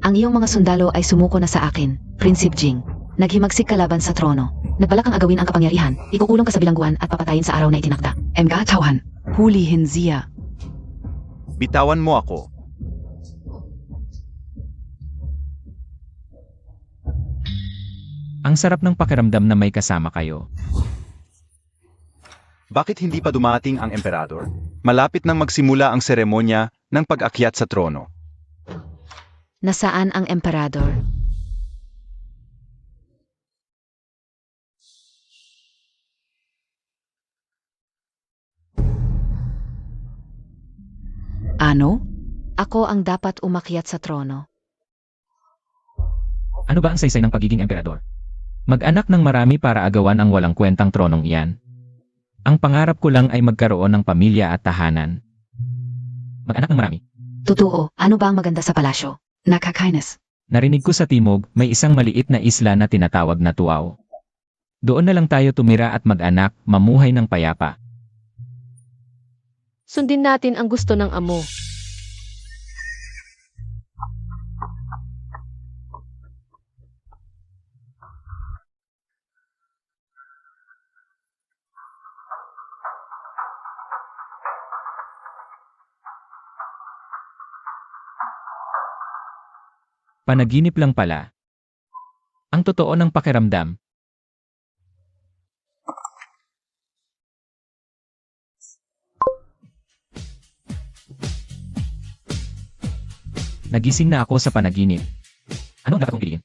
Ang iyong mga sundalo ay sumuko na sa akin, Prinsip Jing. Naghimagsik ka laban sa trono. Nagbalak ang agawin ang kapangyarihan, ikukulong ka sa bilangguan at papatayin sa araw na itinakda. Emga Tauhan. Hulihin siya. Bitawan mo ako. ang sarap ng pakiramdam na may kasama kayo. Bakit hindi pa dumating ang emperador? Malapit nang magsimula ang seremonya ng pag-akyat sa trono. Nasaan ang emperador? Ano? Ako ang dapat umakyat sa trono. Ano ba ang saysay ng pagiging emperador? Mag-anak ng marami para agawan ang walang kwentang tronong iyan. Ang pangarap ko lang ay magkaroon ng pamilya at tahanan. Mag-anak ng marami. Totoo, ano ba ang maganda sa palasyo? Nakakainis. Narinig ko sa timog, may isang maliit na isla na tinatawag na Tuaw. Doon na lang tayo tumira at mag-anak, mamuhay ng payapa. Sundin natin ang gusto ng amo. Panaginip lang pala. Ang totoo ng pakiramdam. Nagising na ako sa panaginip. Ano ang dapat kong piliin?